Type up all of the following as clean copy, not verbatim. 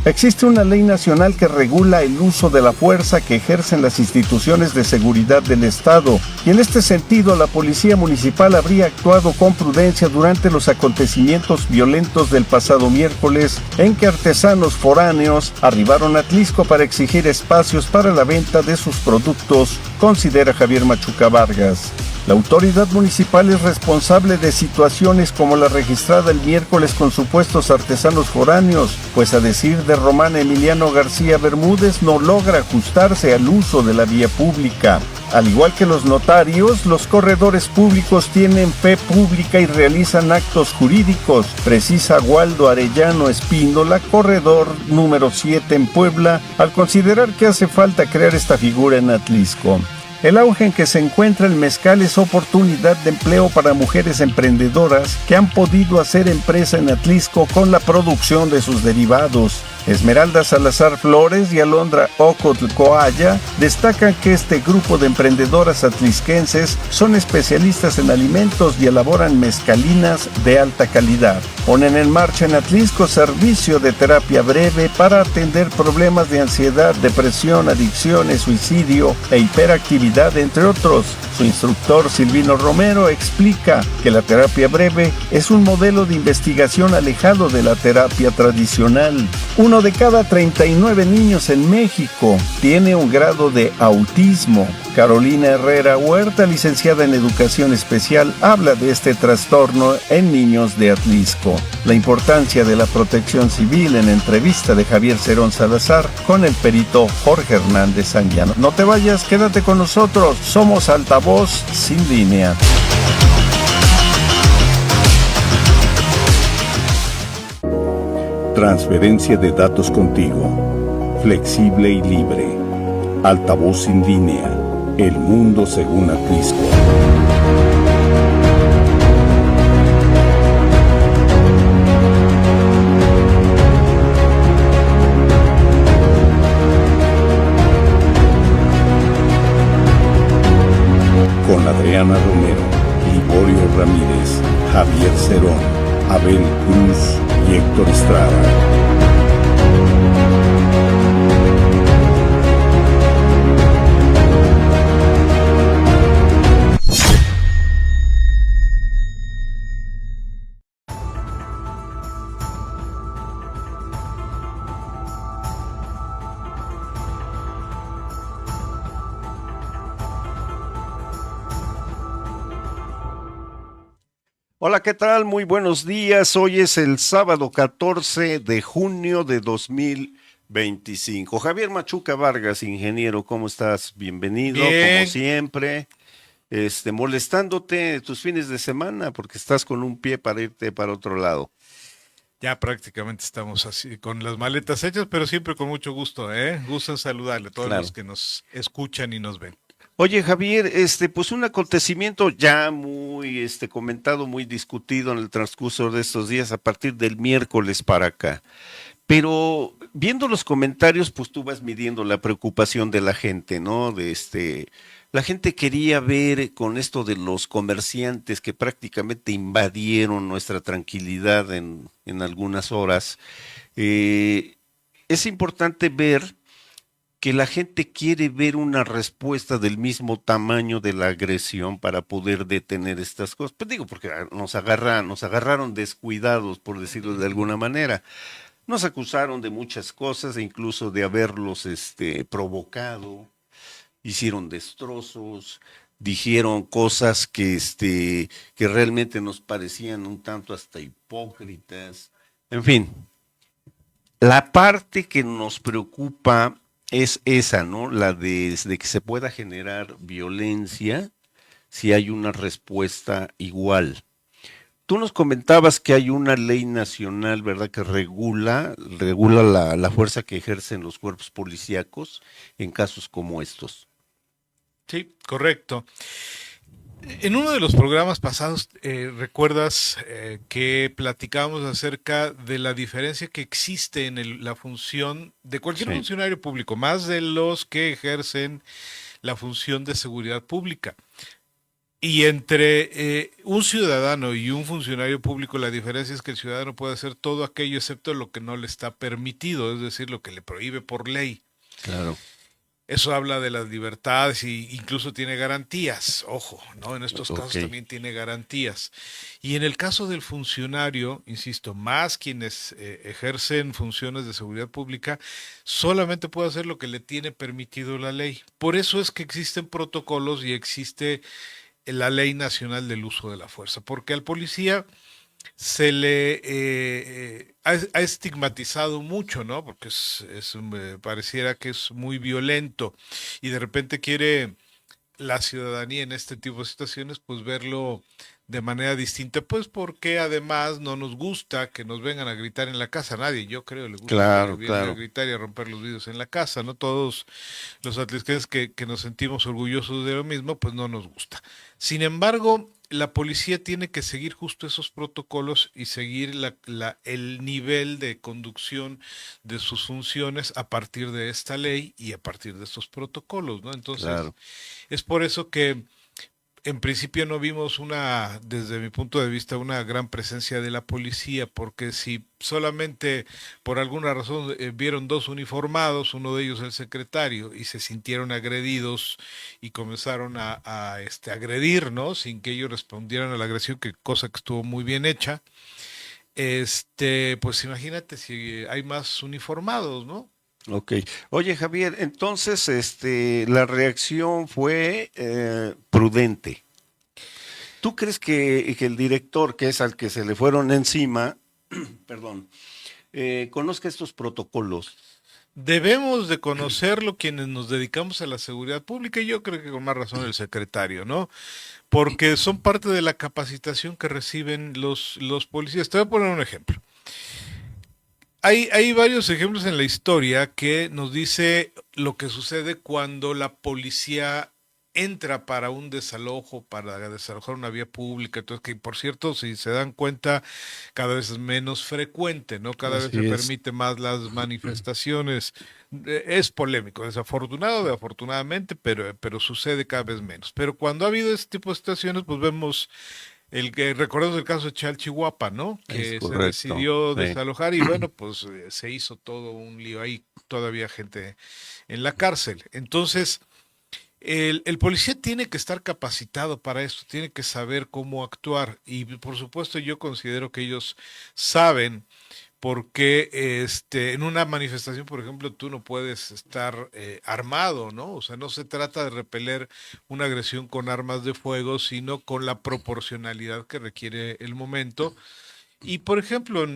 Existe una ley nacional que regula el uso de la fuerza que ejercen las instituciones de seguridad del Estado, y en este sentido la Policía Municipal habría actuado con prudencia durante los acontecimientos violentos del pasado miércoles, en que artesanos foráneos arribaron a Atlixco para exigir espacios para la venta de sus productos, considera Javier Machuca Vargas. La autoridad municipal es responsable de situaciones como la registrada el miércoles con supuestos artesanos foráneos, pues a decir de Román Emiliano García Bermúdez no logra ajustarse al uso de la vía pública. Al igual que los notarios, los corredores públicos tienen fe pública y realizan actos jurídicos, precisa Waldo Arellano Espíndola, corredor número 7 en Puebla, al considerar que hace falta crear esta figura en Atlixco. El auge en que se encuentra el mezcal es oportunidad de empleo para mujeres emprendedoras que han podido hacer empresa en Atlixco con la producción de sus derivados. Esmeralda Salazar Flores y Alondra Ocotl Coaya destacan que este grupo de emprendedoras atlixquenses son especialistas en alimentos y elaboran mezcalinas de alta calidad. Ponen en marcha en Atlixco servicio de terapia breve para atender problemas de ansiedad, depresión, adicciones, suicidio e hiperactividad, entre otros. Su instructor Silvino Romero explica que la terapia breve es un modelo de investigación alejado de la terapia tradicional. Uno de cada 39 niños en México tiene un grado de autismo. Carolina Herrera Huerta, licenciada en Educación Especial, habla de este trastorno en niños de Atlixco. La importancia de la protección civil en entrevista de Javier Cerón Salazar con el perito Jorge Hernández Anguiano. No te vayas, quédate con nosotros. Somos Altavoz Sin Línea. Transferencia de datos contigo. Flexible y libre. Altavoz Sin Línea. El mundo según Atlixco. Con Adriana Romero, Liborio Ramírez, Javier Cerón, Abel Cruz y Héctor Estrada. Hola, ¿qué tal? Muy buenos días. Hoy es el sábado 14 de junio de 2025. Javier Machuca Vargas, ingeniero, ¿cómo estás? Bienvenido, Bien. como siempre. Molestándote tus fines de semana porque estás con un pie para irte para otro lado. Ya prácticamente estamos así con las maletas hechas, pero siempre con mucho gusto, ¿eh? Gusto en saludarle a todos Claro. los que nos escuchan y nos ven. Oye, Javier, pues un acontecimiento ya muy comentado, muy discutido en el transcurso de estos días a partir del miércoles para acá. Pero viendo los comentarios, pues tú vas midiendo la preocupación de la gente, ¿no? La gente quería ver con esto de los comerciantes que prácticamente invadieron nuestra tranquilidad en algunas horas. Es importante ver que la gente quiere ver una respuesta del mismo tamaño de la agresión para poder detener estas cosas. Pues digo, porque nos agarraron descuidados, por decirlo de alguna manera. Nos acusaron de muchas cosas, e incluso de haberlos provocado, hicieron destrozos, dijeron cosas que realmente nos parecían un tanto hasta hipócritas. En fin, la parte que nos preocupa es esa, ¿no? La de que se pueda generar violencia si hay una respuesta igual. Tú nos comentabas que hay una ley nacional, ¿verdad?, que regula la fuerza que ejercen los cuerpos policíacos en casos como estos. Sí, correcto. En uno de los programas pasados, recuerdas que platicábamos acerca de la diferencia que existe en la función de cualquier Sí. funcionario público, más de los que ejercen la función de seguridad pública. Y entre un ciudadano y un funcionario público, la diferencia es que el ciudadano puede hacer todo aquello excepto lo que no le está permitido, es decir, lo que le prohíbe por ley. Claro. Eso habla de las libertades y incluso tiene garantías, ojo, ¿no? En estos Ok. casos también tiene garantías. Y en el caso del funcionario, insisto, más quienes ejercen funciones de seguridad pública, solamente puede hacer lo que le tiene permitido la ley. Por eso es que existen protocolos y existe la Ley Nacional del Uso de la Fuerza, porque al policía se le ha estigmatizado mucho, ¿no? Porque pareciera que es muy violento y de repente quiere la ciudadanía en este tipo de situaciones, pues verlo de manera distinta, pues porque además no nos gusta que nos vengan a gritar en la casa, a nadie, yo creo, le gusta que le Claro, vienen a claro. gritar y a romper los vidrios en la casa, ¿no? Todos los atlisquenses que nos sentimos orgullosos de lo mismo, pues no nos gusta. Sin embargo, la policía tiene que seguir justo esos protocolos y seguir el nivel de conducción de sus funciones a partir de esta ley y a partir de estos protocolos, ¿no? Entonces, Claro. es por eso que en principio no vimos desde mi punto de vista, una gran presencia de la policía, porque si solamente por alguna razón vieron dos uniformados, uno de ellos el secretario, y se sintieron agredidos y comenzaron agredir, ¿no? Sin que ellos respondieran a la agresión, que cosa que estuvo muy bien hecha, pues imagínate si hay más uniformados, ¿no? Ok. Oye, Javier, entonces, la reacción fue prudente. ¿Tú crees que el director, que es al que se le fueron encima, perdón, conozca estos protocolos? Debemos de conocerlo quienes nos dedicamos a la seguridad pública y yo creo que con más razón el secretario, ¿no? Porque son parte de la capacitación que reciben los policías. Te voy a poner un ejemplo. Hay varios ejemplos en la historia que nos dice lo que sucede cuando la policía entra para un desalojo, para desalojar una vía pública, entonces que por cierto, si se dan cuenta, cada vez es menos frecuente, ¿no? Cada vez se Así es. permite más las manifestaciones. Es polémico, desafortunado, afortunadamente, pero sucede cada vez menos. Pero cuando ha habido este tipo de situaciones, pues vemos el que recordemos el caso de Chalchihuapa, ¿no? Es Que se correcto. decidió Sí. desalojar y bueno, pues se hizo todo un lío ahí, todavía gente en la cárcel. Entonces, el policía tiene que estar capacitado para esto, tiene que saber cómo actuar y por supuesto yo considero que ellos saben porque en una manifestación, por ejemplo, tú no puedes estar armado, ¿no? O sea, no se trata de repeler una agresión con armas de fuego, sino con la proporcionalidad que requiere el momento. Y por ejemplo,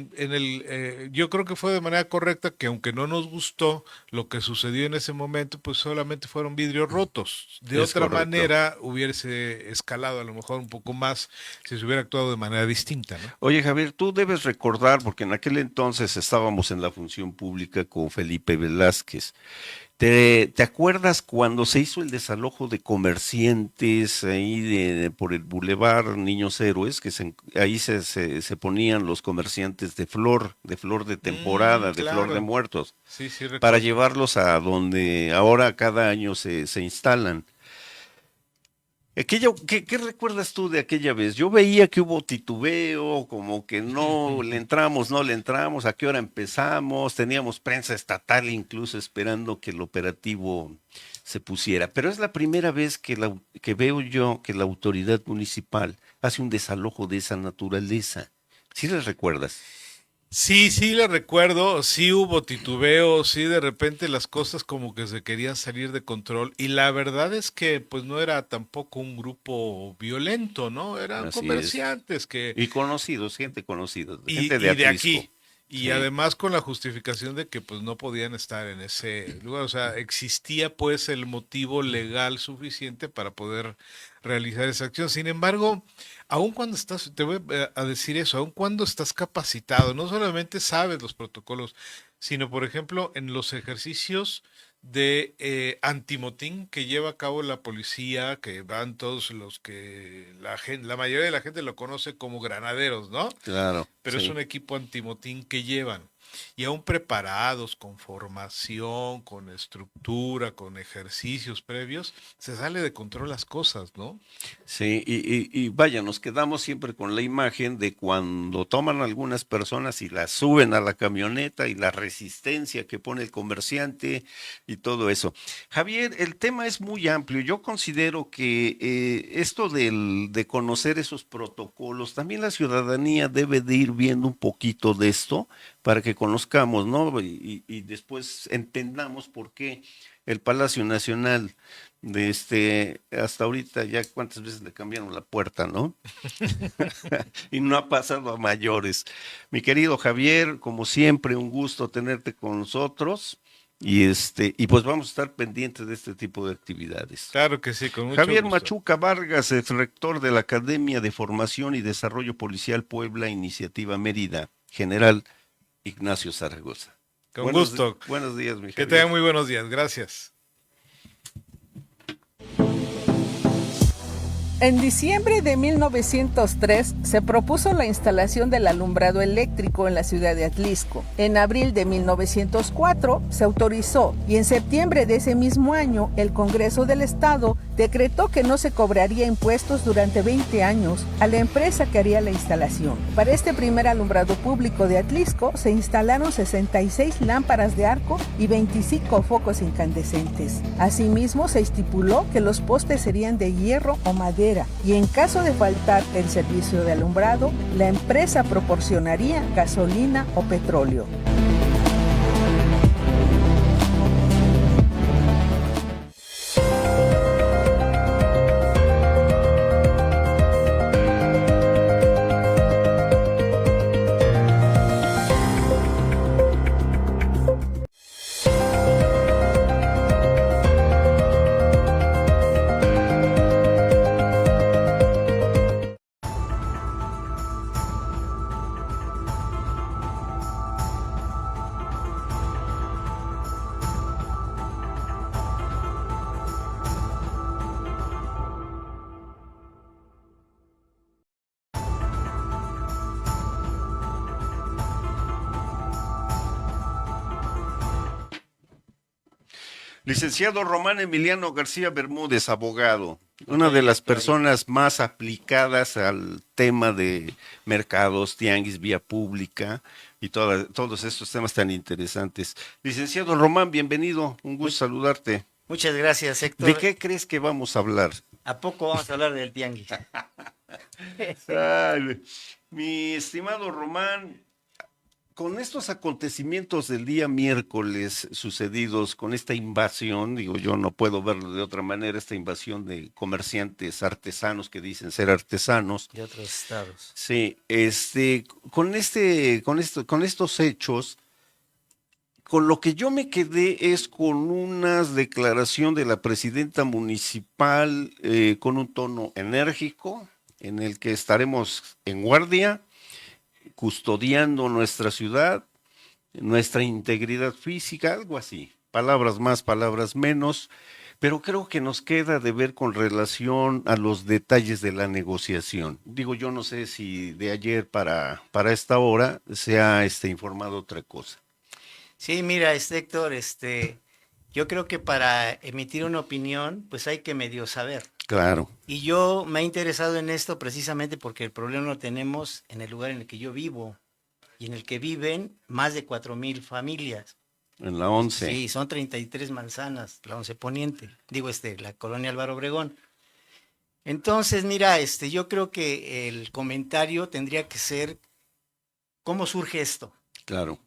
yo creo que fue de manera correcta que aunque no nos gustó lo que sucedió en ese momento, pues solamente fueron vidrios rotos. De Es otra correcto. manera hubiese escalado a lo mejor un poco más si se hubiera actuado de manera distinta, ¿no? Oye, Javier, tú debes recordar, porque en aquel entonces estábamos en la función pública con Felipe Velázquez. ¿Te acuerdas cuando se hizo el desalojo de comerciantes ahí por el Boulevard Niños Héroes, ahí se ponían los comerciantes de flor de temporada, de flor de Claro, muertos, sí, sí para recuerdo. llevarlos a donde ahora cada año se instalan? ¿Qué recuerdas tú de aquella vez? Yo veía que hubo titubeo, como que no le entramos, no le entramos, a qué hora empezamos, teníamos prensa estatal incluso esperando que el operativo se pusiera. Pero es la primera vez que veo yo que la autoridad municipal hace un desalojo de esa naturaleza. ¿Sí les recuerdas? Sí, sí le recuerdo, sí hubo titubeo, sí de repente las cosas como que se querían salir de control y la verdad es que pues no era tampoco un grupo violento, ¿no? Eran Así es. comerciantes que Y conocidos, y, gente de y de Atlisco. aquí. Y Sí, además con la justificación de que pues no podían estar en ese lugar, o sea, existía pues el motivo legal suficiente para poder realizar esa acción. Sin embargo, aun cuando estás, te voy a decir eso, aun cuando estás capacitado, no solamente sabes los protocolos, sino por ejemplo en los ejercicios de antimotín que lleva a cabo la policía, que van todos los que la mayoría de la gente lo conoce como granaderos, ¿no? claro, Pero es sí. un equipo antimotín que llevan. y aún preparados, con formación, con estructura, con ejercicios previos, se sale de control las cosas, ¿no? Sí, y vaya, nos quedamos siempre con la imagen de cuando toman algunas personas y las suben a la camioneta y la resistencia que pone el comerciante y todo eso. Javier, el tema es muy amplio. Yo considero que esto de conocer esos protocolos, también la ciudadanía debe de ir viendo un poquito de esto para que conozcamos, ¿no? Y después entendamos por qué el Palacio Nacional hasta ahorita ya cuántas veces le cambiaron la puerta, ¿no? Y no ha pasado a mayores. Mi querido Javier, como siempre, un gusto tenerte con nosotros. Y pues vamos a estar pendientes de este tipo de actividades. Claro que sí, con mucho Javier gusto. Machuca Vargas, ex rector de la Academia de Formación y Desarrollo Policial Puebla, Iniciativa Mérida, General Ignacio Zaragoza. Con gusto. Buenos días, mi Javier. Que tengan muy buenos días. Gracias. En diciembre de 1903 se propuso la instalación del alumbrado eléctrico en la ciudad de Atlixco. En abril de 1904 se autorizó y en septiembre de ese mismo año el Congreso del Estado decretó que no se cobraría impuestos durante 20 años a la empresa que haría la instalación. Para este primer alumbrado público de Atlixco se instalaron 66 lámparas de arco y 25 focos incandescentes. Asimismo se estipuló que los postes serían de hierro o madera y en caso de faltar el servicio de alumbrado, la empresa proporcionaría gasolina o petróleo. Licenciado Román Emiliano García Bermúdez, abogado, una de las personas más aplicadas al tema de mercados, tianguis, vía pública y todos estos temas tan interesantes. Licenciado Román, bienvenido, un gusto saludarte. Muchas gracias, Héctor. ¿De qué crees que vamos a hablar? ¿A poco vamos a hablar del tianguis? Ay, mi estimado Román, con estos acontecimientos del día miércoles sucedidos, con esta invasión, digo, yo no puedo verlo de otra manera, esta invasión de comerciantes artesanos que dicen ser artesanos. De otros estados. Sí, con estos hechos, con lo que yo me quedé es con una declaración de la presidenta municipal con un tono enérgico, en el que estaremos en guardia, custodiando nuestra ciudad, nuestra integridad física, algo así. Palabras más, palabras menos, pero creo que nos queda de ver con relación a los detalles de la negociación. Digo, yo no sé si de ayer para esta hora se ha informado otra cosa. Sí, mira, Héctor, yo creo que para emitir una opinión, pues hay que medio saber. Claro. Y yo me he interesado en esto precisamente porque el problema lo tenemos en el lugar en el que yo vivo y en el que viven más de 4,000 familias. En la 11. Sí, son 33 manzanas, la 11 Poniente, digo la colonia Álvaro Obregón. Entonces, mira, yo creo que el comentario tendría que ser ¿cómo surge esto? Claro.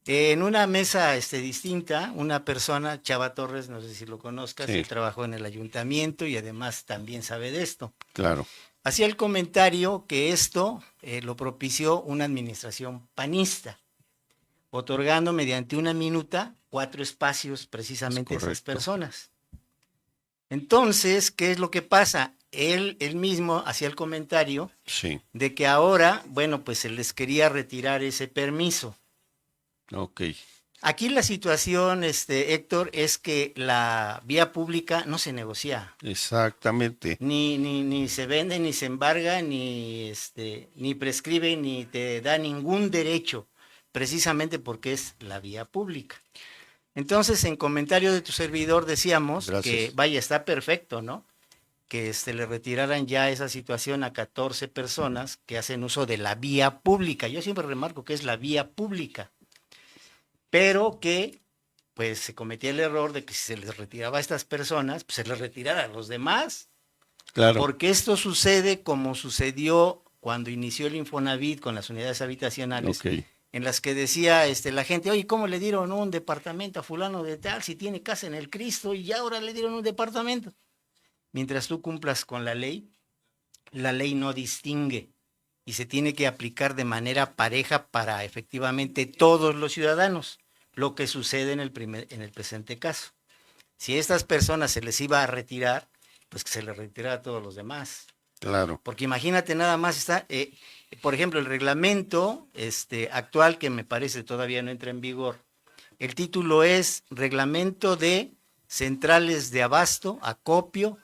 En una mesa distinta, una persona, Chava Torres, no sé si lo conozcas, Sí. él trabajó en el ayuntamiento y además también sabe de esto. Claro. Hacía el comentario que esto lo propició una administración panista, otorgando mediante una minuta 4 espacios precisamente a esas personas. Entonces, ¿qué es lo que pasa? Él mismo hacía el comentario Sí. de que ahora, bueno, pues se les quería retirar ese permiso. Ok. Aquí la situación, Héctor, es que la vía pública no se negocia. Exactamente. Ni se vende, ni se embarga, ni prescribe, ni te da ningún derecho. precisamente porque es la vía pública. Entonces, en comentario de tu servidor decíamos que, vaya, está perfecto, ¿no? Que le retiraran ya esa situación a 14 personas que hacen uso de la vía pública. Yo siempre remarco que es la vía pública, pero que pues se cometía el error de que si se les retiraba a estas personas, pues se les retirara a los demás. Claro. Porque esto sucede como sucedió cuando inició el Infonavit con las unidades habitacionales, en las que decía la gente, oye, ¿cómo le dieron un departamento a fulano de tal si tiene casa en el Cristo y ya ahora le dieron un departamento? Mientras tú cumplas con la ley no distingue y se tiene que aplicar de manera pareja para efectivamente todos los ciudadanos, lo que sucede en el presente caso. Si a estas personas se les iba a retirar, pues que se les retirara a todos los demás. Claro. Porque imagínate, nada más está, por ejemplo, el reglamento actual, que me parece todavía no entra en vigor, el título es Reglamento de Centrales de Abasto, Acopio,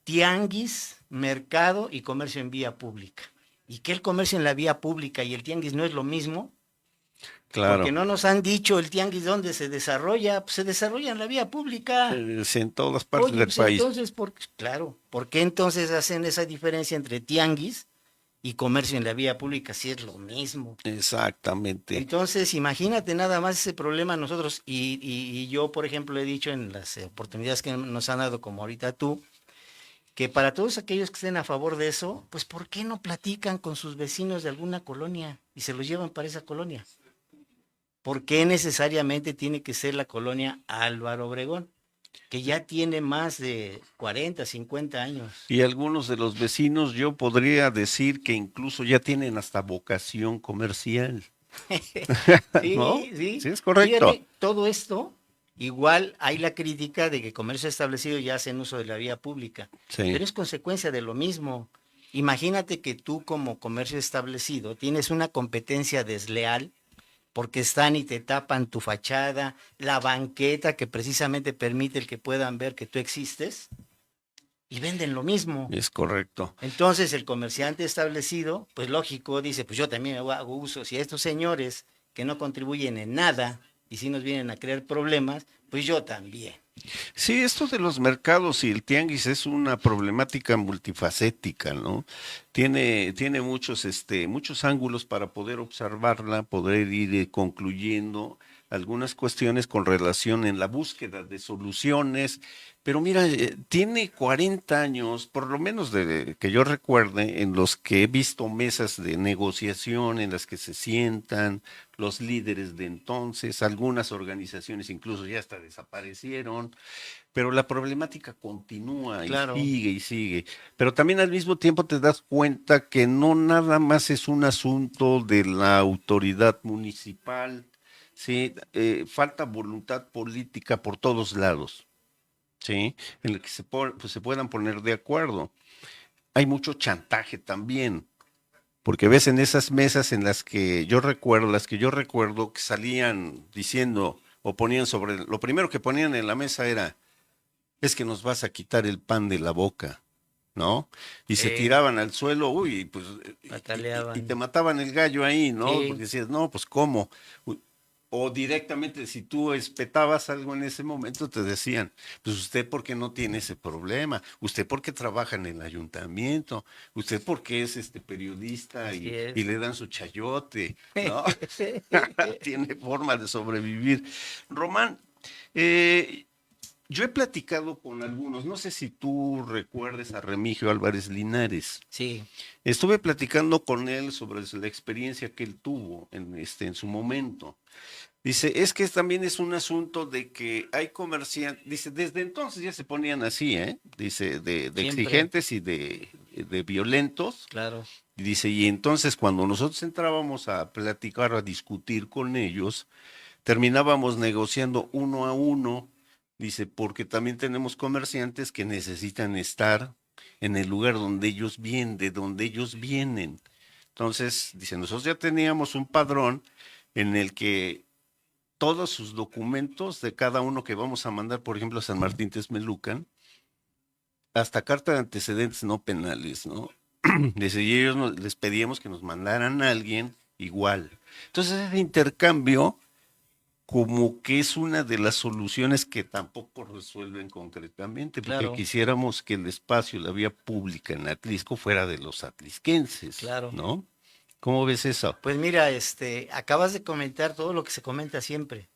Tianguis, Mercado y Comercio en Vía Pública. ¿Y que el comercio en la vía pública y el tianguis no es lo mismo? Claro. Porque no nos han dicho el tianguis dónde se desarrolla, pues se desarrolla en la vía pública. En todas partes del pues país. Entonces, ¿por qué entonces hacen esa diferencia entre tianguis y comercio en la vía pública si es lo mismo? Exactamente. Entonces, imagínate nada más ese problema nosotros, y yo, por ejemplo, he dicho en las oportunidades que nos han dado, como ahorita tú, que para todos aquellos que estén a favor de eso, pues ¿por qué no platican con sus vecinos de alguna colonia y se los llevan para esa colonia? ¿Por qué necesariamente tiene que ser la colonia Álvaro Obregón, que ya tiene más de 40, 50 años? Y algunos de los vecinos, yo podría decir que incluso ya tienen hasta vocación comercial. Sí, ¿no? sí. Sí, es correcto. Fíjate, todo esto, igual hay la crítica de que comercio establecido ya hacen uso de la vía pública, Sí. pero es consecuencia de lo mismo. Imagínate que tú como comercio establecido tienes una competencia desleal porque están y te tapan tu fachada, la banqueta que precisamente permite el que puedan ver que tú existes, y venden lo mismo. Es correcto. Entonces el comerciante establecido, pues lógico, dice, pues yo también hago uso. Si a estos señores que no contribuyen en nada y si nos vienen a crear problemas, pues yo también. Sí, esto de los mercados y el tianguis es una problemática multifacética, ¿no? Tiene muchos, muchos ángulos para poder observarla, poder ir concluyendo algunas cuestiones con relación en la búsqueda de soluciones, pero mira, tiene 40 años, por lo menos de que yo recuerde, en los que he visto mesas de negociación en las que se sientan los líderes de entonces, algunas organizaciones incluso ya hasta desaparecieron, pero la problemática continúa y Claro. sigue y sigue. Pero también al mismo tiempo te das cuenta que no nada más es un asunto de la autoridad municipal, sí, falta voluntad política por todos lados, sí, en el que pues se puedan poner de acuerdo. Hay mucho chantaje también. Porque ves en esas mesas en las que yo recuerdo que salían diciendo o ponían lo primero que ponían en la mesa era, es que nos vas a quitar el pan de la boca, ¿no? Y se tiraban al suelo, uy, pues, y te mataban el gallo ahí, ¿no? Sí. Porque decías, no, pues, ¿cómo? O directamente, si tú espetabas algo en ese momento, te decían, pues usted por qué no tiene ese problema, usted por qué trabaja en el ayuntamiento, usted por qué es periodista y le dan su chayote, ¿no? Tiene forma de sobrevivir. Román, yo he platicado con algunos, no sé si tú recuerdes a Remigio Álvarez Linares. Sí. Estuve platicando con él sobre la experiencia que él tuvo en su momento. Dice, es que también es un asunto de que hay comerciantes, dice, desde entonces ya se ponían así, dice, de exigentes y de violentos. Claro. Y dice, y entonces cuando nosotros entrábamos a platicar, a discutir con ellos, terminábamos negociando uno a uno, dice, porque también tenemos comerciantes que necesitan estar en el lugar donde ellos vienen, de donde ellos vienen. Entonces, dice, nosotros ya teníamos un padrón en el que todos sus documentos de cada uno que vamos a mandar, por ejemplo, a San Martín Texmelucan, hasta carta de antecedentes no penales, ¿no? Dice, y ellos les pedíamos que nos mandaran a alguien igual. Entonces ese intercambio como que es una de las soluciones que tampoco resuelven concretamente, porque Claro. quisiéramos que el espacio, la vía pública en Atlisco fuera de los atlisquenses, Claro. ¿no? ¿Cómo ves eso? Pues mira, acabas de comentar todo lo que se comenta siempre.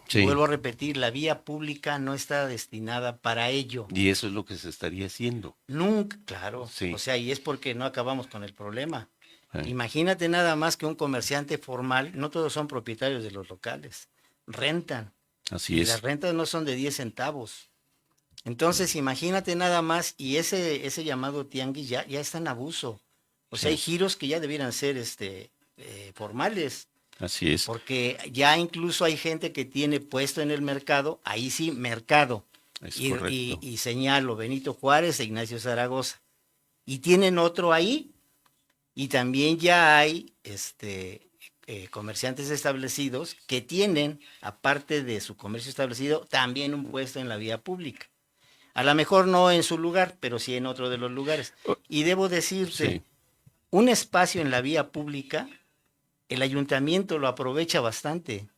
Sí. Vuelvo a repetir, la vía pública no está destinada para ello. Y eso es lo que se estaría haciendo. Nunca, claro. Sí. O sea, y es porque no acabamos con el problema. Sí. Imagínate nada más que un comerciante formal, no todos son propietarios de los locales, rentan. Así Y es. las rentas no son de 10 centavos. Entonces, imagínate nada más, y ese llamado tianguis ya está en abuso. O sea, Sí. hay giros que ya debieran ser formales, Así es. porque ya incluso hay gente que tiene puesto en el mercado, ahí sí, mercado. Es Y correcto. señalo Benito Juárez e Ignacio Zaragoza. Y tienen otro ahí, y también ya hay comerciantes establecidos que tienen, aparte de su comercio establecido, también un puesto en la vía pública. A lo mejor no en su lugar, pero sí en otro de los lugares. Y debo decirte, Sí. un espacio en la vía pública, el ayuntamiento lo aprovecha bastante,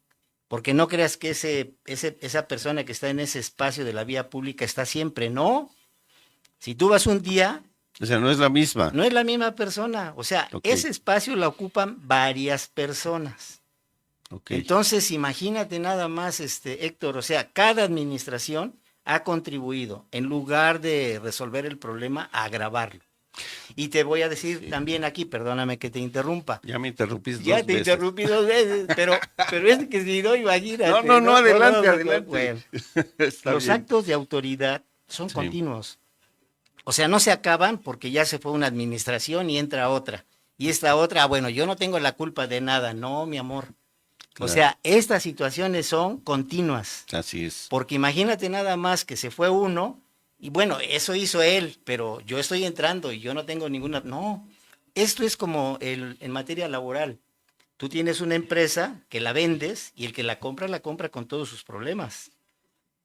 porque no creas que esa persona que está en ese espacio de la vía pública está siempre, no. Si tú vas un día, O sea, no es la misma. no es la misma persona, o sea, Ok. ese espacio lo ocupan varias personas. Ok. Entonces, imagínate nada más, Héctor, o sea, cada administración ha contribuido, en lugar de resolver el problema, a agravarlo. Y te voy a decir Sí. también aquí, perdóname que te interrumpa. Ya me interrumpiste Ya dos te veces. interrumpí 2 veces, pero es que si no, imagínate. No, adelante, adelante. Bueno, Está los bien. actos de autoridad son Sí. continuos. O sea, no se acaban porque ya se fue una administración y entra otra. Y esta otra, bueno, yo no tengo la culpa de nada. No, mi amor. Claro. O sea, estas situaciones son continuas. Así es. Porque imagínate nada más que se fue uno y bueno, eso hizo él, pero yo estoy entrando y yo no tengo ninguna... No, esto es como en materia laboral. Tú tienes una empresa que la vendes y el que la compra con todos sus problemas.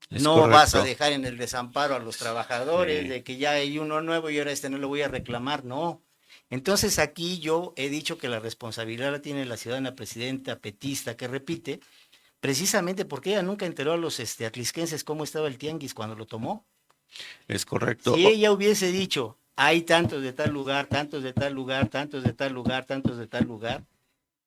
Es No vas a correcto. dejar en el desamparo a los trabajadores Sí. de que ya hay uno nuevo y ahora no lo voy a reclamar, no. Entonces aquí yo he dicho que la responsabilidad la tiene la ciudadana presidenta petista que repite, precisamente porque ella nunca enteró a los atlisquenses cómo estaba el tianguis cuando lo tomó. Es correcto. Si ella hubiese dicho, hay tantos de tal lugar, tantos de tal lugar, tantos de tal lugar, tantos de tal lugar,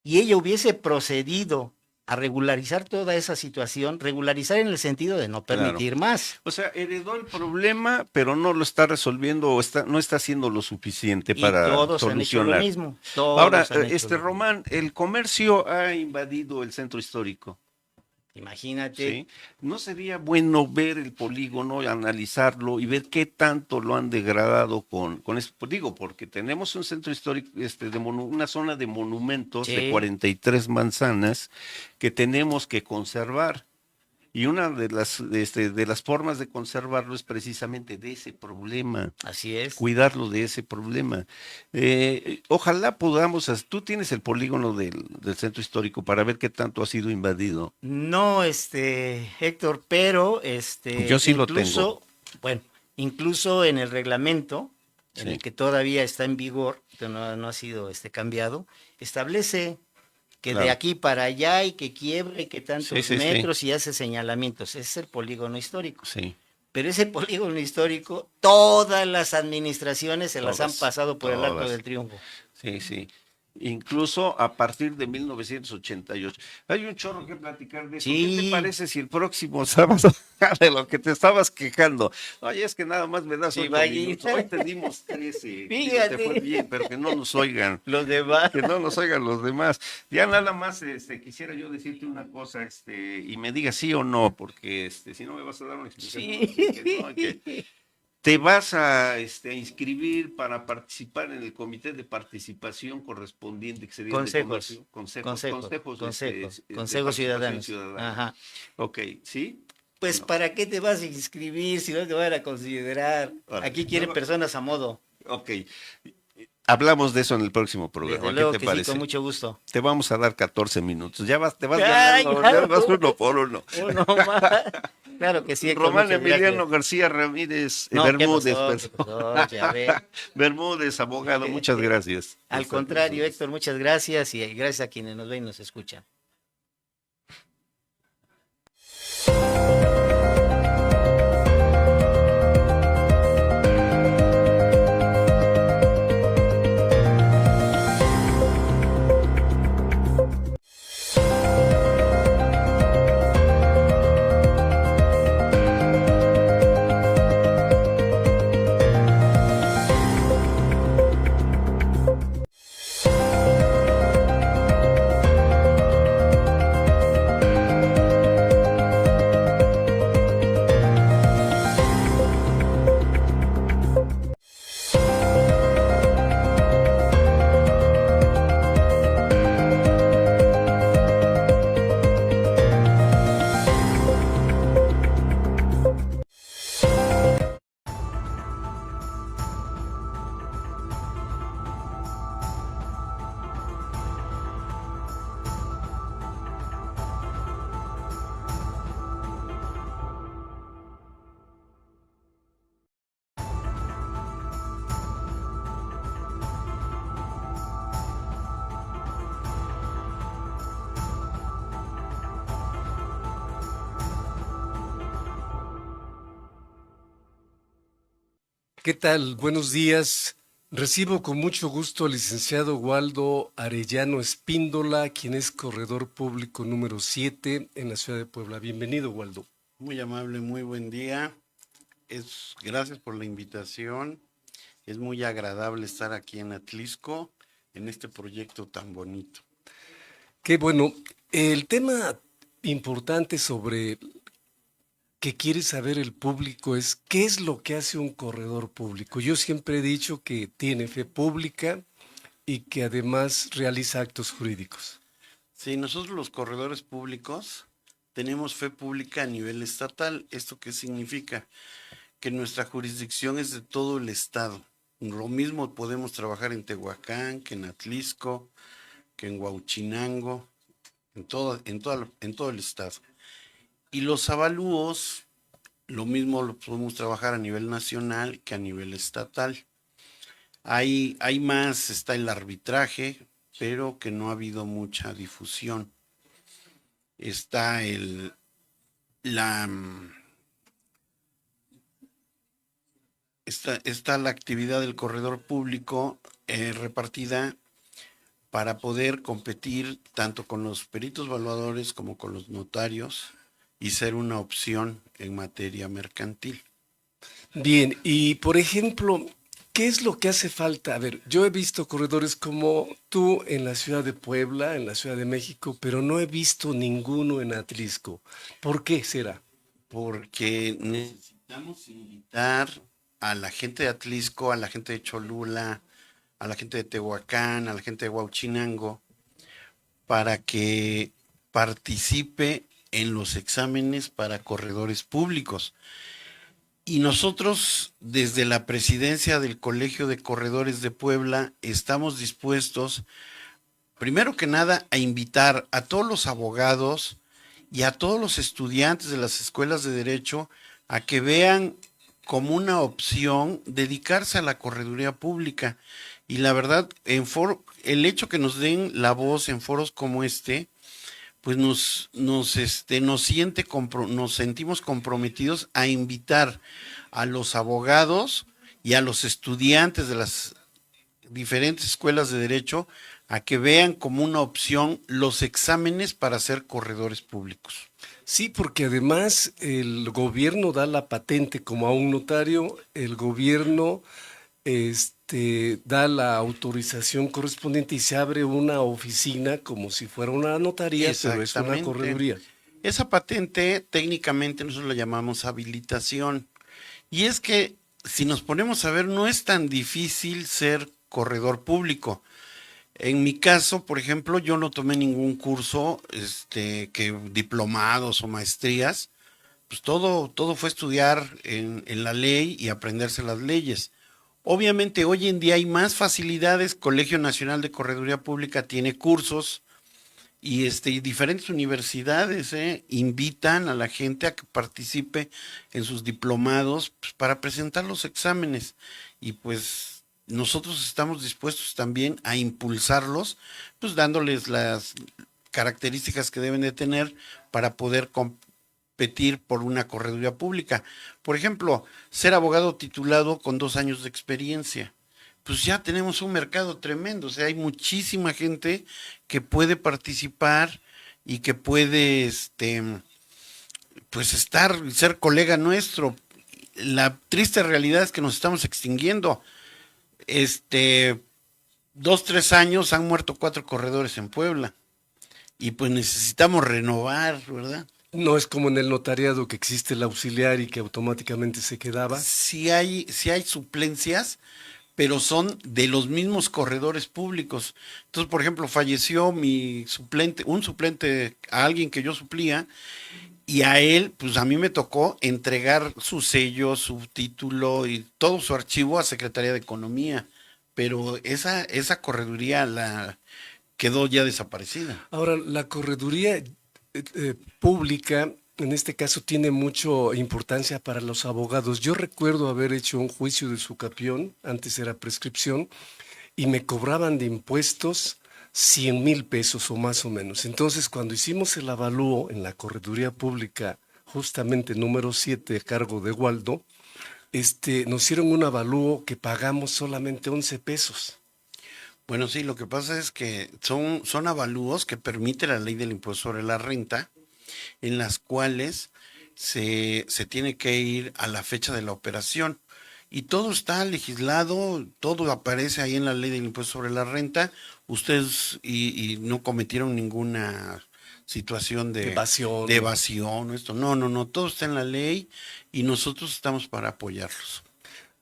y ella hubiese procedido a regularizar toda esa situación, regularizar en el sentido de no permitir más. O sea, heredó el problema, pero no lo está resolviendo o no está haciendo lo suficiente Y para todos han hecho lo solucionar. mismo. Todos Ahora, han hecho lo mismo. Román, el comercio ha invadido el centro histórico. Imagínate. ¿Sí? ¿No sería bueno ver el polígono, analizarlo y ver qué tanto lo han degradado con eso? Digo, porque tenemos un centro histórico, una zona de monumentos Sí. de 43 manzanas que tenemos que conservar. Y una de las formas de conservarlo es precisamente de ese problema. Así es. Cuidarlo de ese problema. Ojalá podamos, tú tienes el polígono del centro histórico para ver qué tanto ha sido invadido. No, Héctor, pero Yo sí lo incluso, bueno, incluso en el reglamento, en Sí. el que todavía está en vigor, que no ha sido cambiado, establece que Claro. de aquí para allá y que quiebre, que tantos Sí, sí, sí. metros y hace señalamientos. Ese es el polígono histórico. Sí. Pero ese polígono histórico, todas las administraciones se las han Todas, pasado por el Arco todas. del Triunfo. Sí, sí. Incluso a partir de 1988. Hay un chorro que platicar de eso. ¿Qué Sí. te parece si el próximo sábado de lo que te estabas quejando? Oye, es que nada más me das Sí, 8 vaya. minutos. Hoy te dimos 13. Fíjate. Te fue bien, pero que no nos oigan. Los demás. Que no nos oigan los demás. Ya nada más quisiera yo decirte una cosa, y me digas sí o no, porque si no me vas a dar una explicación. Sí. Que te vas a inscribir para participar en el comité de participación correspondiente que sería Consejos. de comercio. Consejos Consejos ciudadanos. ciudadana. Ajá. Ok, ¿sí? Pues, No. ¿para qué te vas a inscribir si no te van a considerar? Vale. Aquí quieren No. personas a modo. Ok. Hablamos de eso en el próximo programa. Desde luego ¿Qué que te sí, parece? con mucho gusto. Te vamos a dar 14 minutos. Te vas Ay, ganando, claro. ya vas uno por uno. Uno más. Claro que sí, Héctor, Román muchas Emiliano gracias. García Ramírez No, ¿qué Bermúdez, pasó? ¿Qué pasó? Ya ve. Bermúdez, abogado, muchas gracias. Al contrario, Héctor, muchas gracias y gracias a quienes nos ven y nos escuchan. ¿Qué tal? Buenos días. Recibo con mucho gusto al licenciado Waldo Arellano Espíndola, quien es corredor público número 7 en la ciudad de Puebla. Bienvenido, Waldo. Muy amable, muy buen día. Gracias por la invitación. Es muy agradable estar aquí en Atlisco, en este proyecto tan bonito. Qué bueno. El tema importante sobre que quiere saber el público es qué es lo que hace un corredor público. Yo siempre he dicho que tiene fe pública y que además realiza actos jurídicos. Sí, nosotros los corredores públicos tenemos fe pública a nivel estatal. ¿Esto qué significa? Que nuestra jurisdicción es de todo el estado. Lo mismo podemos trabajar en Tehuacán, que en Atlisco, que en Huauchinango, en todo el estado. Y los avalúos, lo mismo lo podemos trabajar a nivel nacional que a nivel estatal. Hay más, está el arbitraje, pero que no ha habido mucha difusión. Está está la actividad del corredor público repartida para poder competir tanto con los peritos evaluadores como con los notarios y ser una opción en materia mercantil. Bien, y por ejemplo, ¿qué es lo que hace falta? A ver, yo he visto corredores como tú en la ciudad de Puebla, en la Ciudad de México, pero no he visto ninguno en Atlisco. ¿Por qué será? Porque necesitamos invitar a la gente de Atlisco, a la gente de Cholula, a la gente de Tehuacán, a la gente de Huauchinango, para que participe en los exámenes para corredores públicos. Y nosotros, desde la presidencia del Colegio de Corredores de Puebla, estamos dispuestos, primero que nada, a invitar a todos los abogados y a todos los estudiantes de las escuelas de derecho a que vean como una opción dedicarse a la correduría pública. Y la verdad, el hecho que nos den la voz en foros como este, pues nos sentimos comprometidos a invitar a los abogados y a los estudiantes de las diferentes escuelas de derecho a que vean como una opción los exámenes para ser corredores públicos. Sí, porque además el gobierno da la patente como a un notario, el gobierno da la autorización correspondiente y se abre una oficina como si fuera una notaría, pero es una correduría. Esa patente técnicamente nosotros la llamamos habilitación. Y es que si nos ponemos a ver, no es tan difícil ser corredor público. En mi caso, por ejemplo, yo no tomé ningún curso, que diplomados o maestrías, pues todo fue estudiar en la ley y aprenderse las leyes. Obviamente hoy en día hay más facilidades. Colegio Nacional de Correduría Pública tiene cursos y diferentes universidades invitan a la gente a que participe en sus diplomados, pues, para presentar los exámenes, y pues nosotros estamos dispuestos también a impulsarlos, pues dándoles las características que deben de tener para poder competir por una correduría pública. Por ejemplo, ser abogado titulado con 2 años de experiencia. Pues ya tenemos un mercado tremendo, o sea, hay muchísima gente que puede participar y que puede, pues ser colega nuestro. La triste realidad es que nos estamos extinguiendo. 2, 3 años han muerto 4 corredores en Puebla, y pues necesitamos renovar, ¿verdad? No es como en el notariado que existe el auxiliar y que automáticamente se quedaba. Sí hay suplencias, pero son de los mismos corredores públicos. Entonces, por ejemplo, falleció mi suplente, un suplente, a alguien que yo suplía, y a él, pues a mí me tocó entregar su sello, su título y todo su archivo a Secretaría de Economía, pero esa correduría quedó ya desaparecida. Ahora, la correduría pública, en este caso, tiene mucha importancia para los abogados. Yo recuerdo haber hecho un juicio de sucapión, antes era prescripción, y me cobraban de impuestos 100,000 pesos o más o menos. Entonces, cuando hicimos el avalúo en la correduría pública, justamente número 7, a cargo de Waldo, nos hicieron un avalúo que pagamos solamente 11 pesos. Bueno, sí, lo que pasa es que son avalúos que permite la ley del impuesto sobre la renta, en las cuales se tiene que ir a la fecha de la operación. Y todo está legislado, todo aparece ahí en la ley del impuesto sobre la renta. Ustedes y no cometieron ninguna situación de evasión, esto. No, todo está en la ley y nosotros estamos para apoyarlos.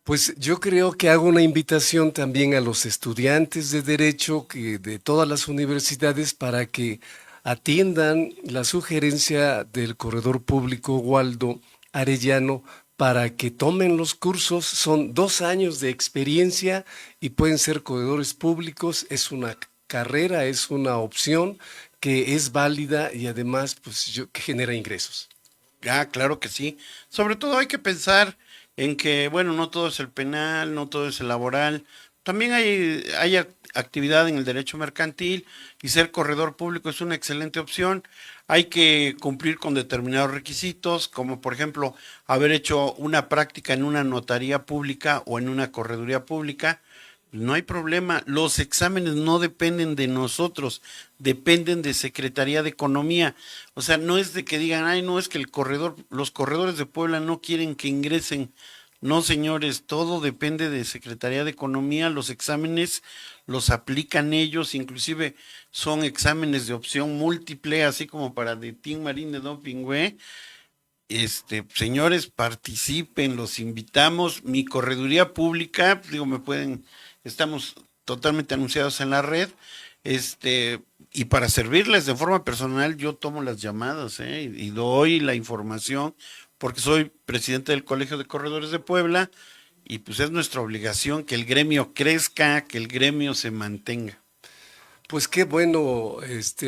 Pues yo creo que hago una invitación también a los estudiantes de Derecho de todas las universidades para que atiendan la sugerencia del corredor público Waldo Arellano para que tomen los cursos. Son 2 años de experiencia y pueden ser corredores públicos. Es una carrera, es una opción que es válida y además pues que genera ingresos. Claro que sí. Sobre todo hay que pensar en que, bueno, no todo es el penal, no todo es el laboral. También hay actividad en el derecho mercantil, y ser corredor público es una excelente opción. Hay que cumplir con determinados requisitos, como por ejemplo haber hecho una práctica en una notaría pública o en una correduría pública. No hay problema, los exámenes no dependen de nosotros, dependen de Secretaría de Economía. O sea, no es de que digan, ay, no, es que los corredores de Puebla no quieren que ingresen. No, señores, todo depende de Secretaría de Economía. Los exámenes los aplican ellos, inclusive son exámenes de opción múltiple, así como para de Team Marine de Doping, güey. Señores, participen, los invitamos. Mi correduría pública, estamos totalmente anunciados en la red, y para servirles de forma personal, yo tomo las llamadas, y doy la información, porque soy presidente del Colegio de Corredores de Puebla, y pues es nuestra obligación que el gremio crezca, que el gremio se mantenga. Pues qué bueno,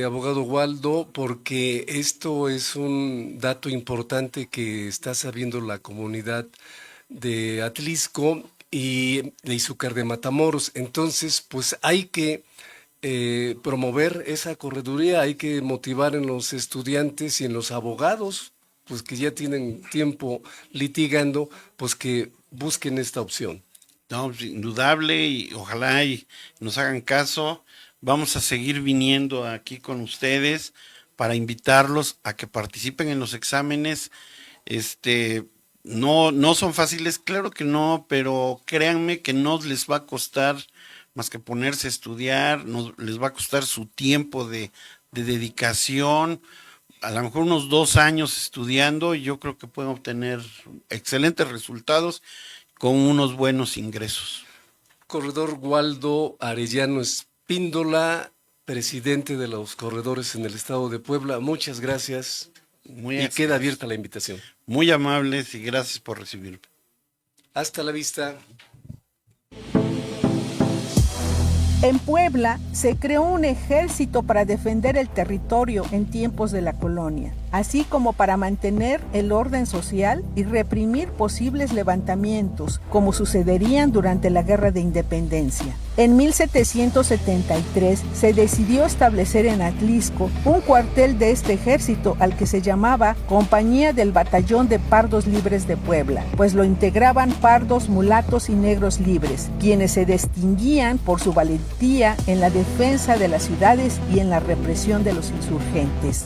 abogado Waldo, porque esto es un dato importante que está sabiendo la comunidad de Atlisco y de Izúcar de Matamoros. Entonces, pues hay que promover esa correduría, hay que motivar en los estudiantes y en los abogados, pues que ya tienen tiempo litigando, pues que busquen esta opción. No, indudable, y ojalá y nos hagan caso. Vamos a seguir viniendo aquí con ustedes para invitarlos a que participen en los exámenes. No son fáciles, claro que no, pero créanme que no les va a costar más que ponerse a estudiar, no les va a costar su tiempo de dedicación, a lo mejor unos 2 años estudiando, y yo creo que pueden obtener excelentes resultados con unos buenos ingresos. Corredor Waldo Arellano Espíndola, presidente de los corredores en el estado de Puebla, muchas gracias. Queda abierta la invitación. Muy amables y gracias por recibirme. Hasta la vista. En Puebla se creó un ejército para defender el territorio en tiempos de la colonia, así como para mantener el orden social y reprimir posibles levantamientos, como sucederían durante la Guerra de Independencia. En 1773 se decidió establecer en Atlisco un cuartel de este ejército al que se llamaba Compañía del Batallón de Pardos Libres de Puebla, pues lo integraban pardos, mulatos y negros libres, quienes se distinguían por su valentía en la defensa de las ciudades y en la represión de los insurgentes.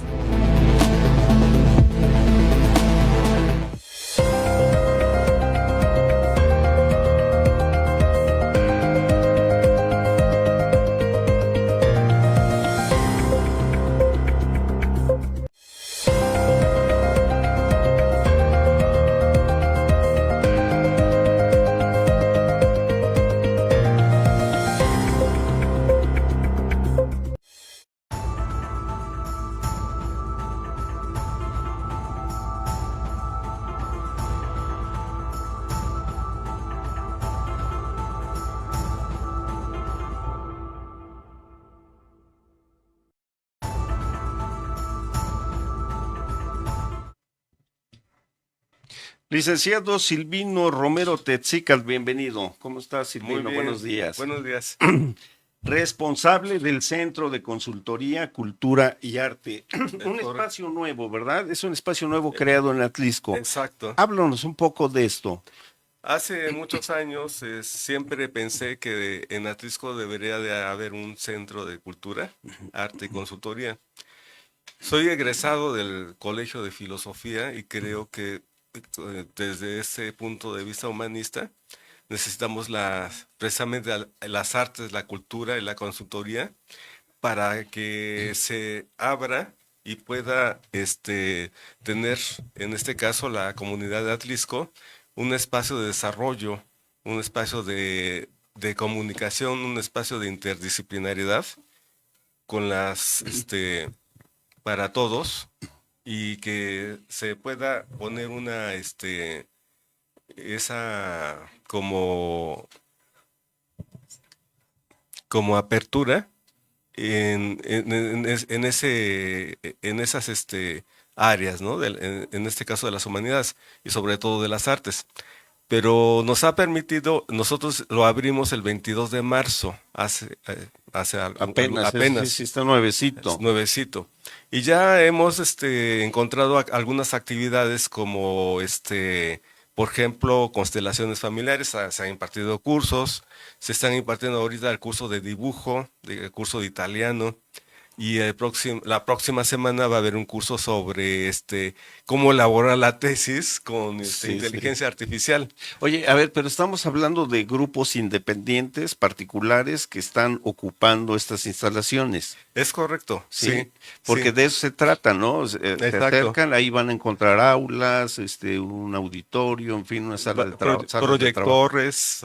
Licenciado Silvino Romero Tetzical, bienvenido. ¿Cómo estás, Silvino? Muy bien. Buenos días. Buenos días. Responsable del Centro de Consultoría, Cultura y Arte. Un espacio nuevo, ¿verdad? Es un espacio nuevo creado en Atlisco. Exacto. Háblanos un poco de esto. Hace muchos años siempre pensé que en Atlisco debería de haber un centro de cultura, arte y consultoría. Soy egresado del Colegio de Filosofía y creo que desde ese punto de vista humanista necesitamos precisamente las artes, la cultura y la consultoría para que se abra y pueda tener, en este caso, la comunidad de Atlisco, un espacio de desarrollo, un espacio de comunicación, un espacio de interdisciplinariedad con para todos, y que se pueda poner esa como apertura en esas áreas, ¿no? En este caso de las humanidades y sobre todo de las artes. Pero nos ha permitido, nosotros lo abrimos el 22 de marzo, hace Apenas. Sí, está nuevecito. Es nuevecito. Y ya hemos encontrado algunas actividades como, por ejemplo, constelaciones familiares. Se han impartido cursos, se están impartiendo ahorita el curso de dibujo, el curso de italiano. Y la próxima semana va a haber un curso sobre cómo elaborar la tesis con inteligencia artificial. Oye, a ver, pero estamos hablando de grupos independientes, particulares, que están ocupando estas instalaciones. Es correcto, sí. Porque de eso se trata, ¿no? Se acercan, ahí van a encontrar aulas, un auditorio, en fin, una sala de trabajo. Proyectores,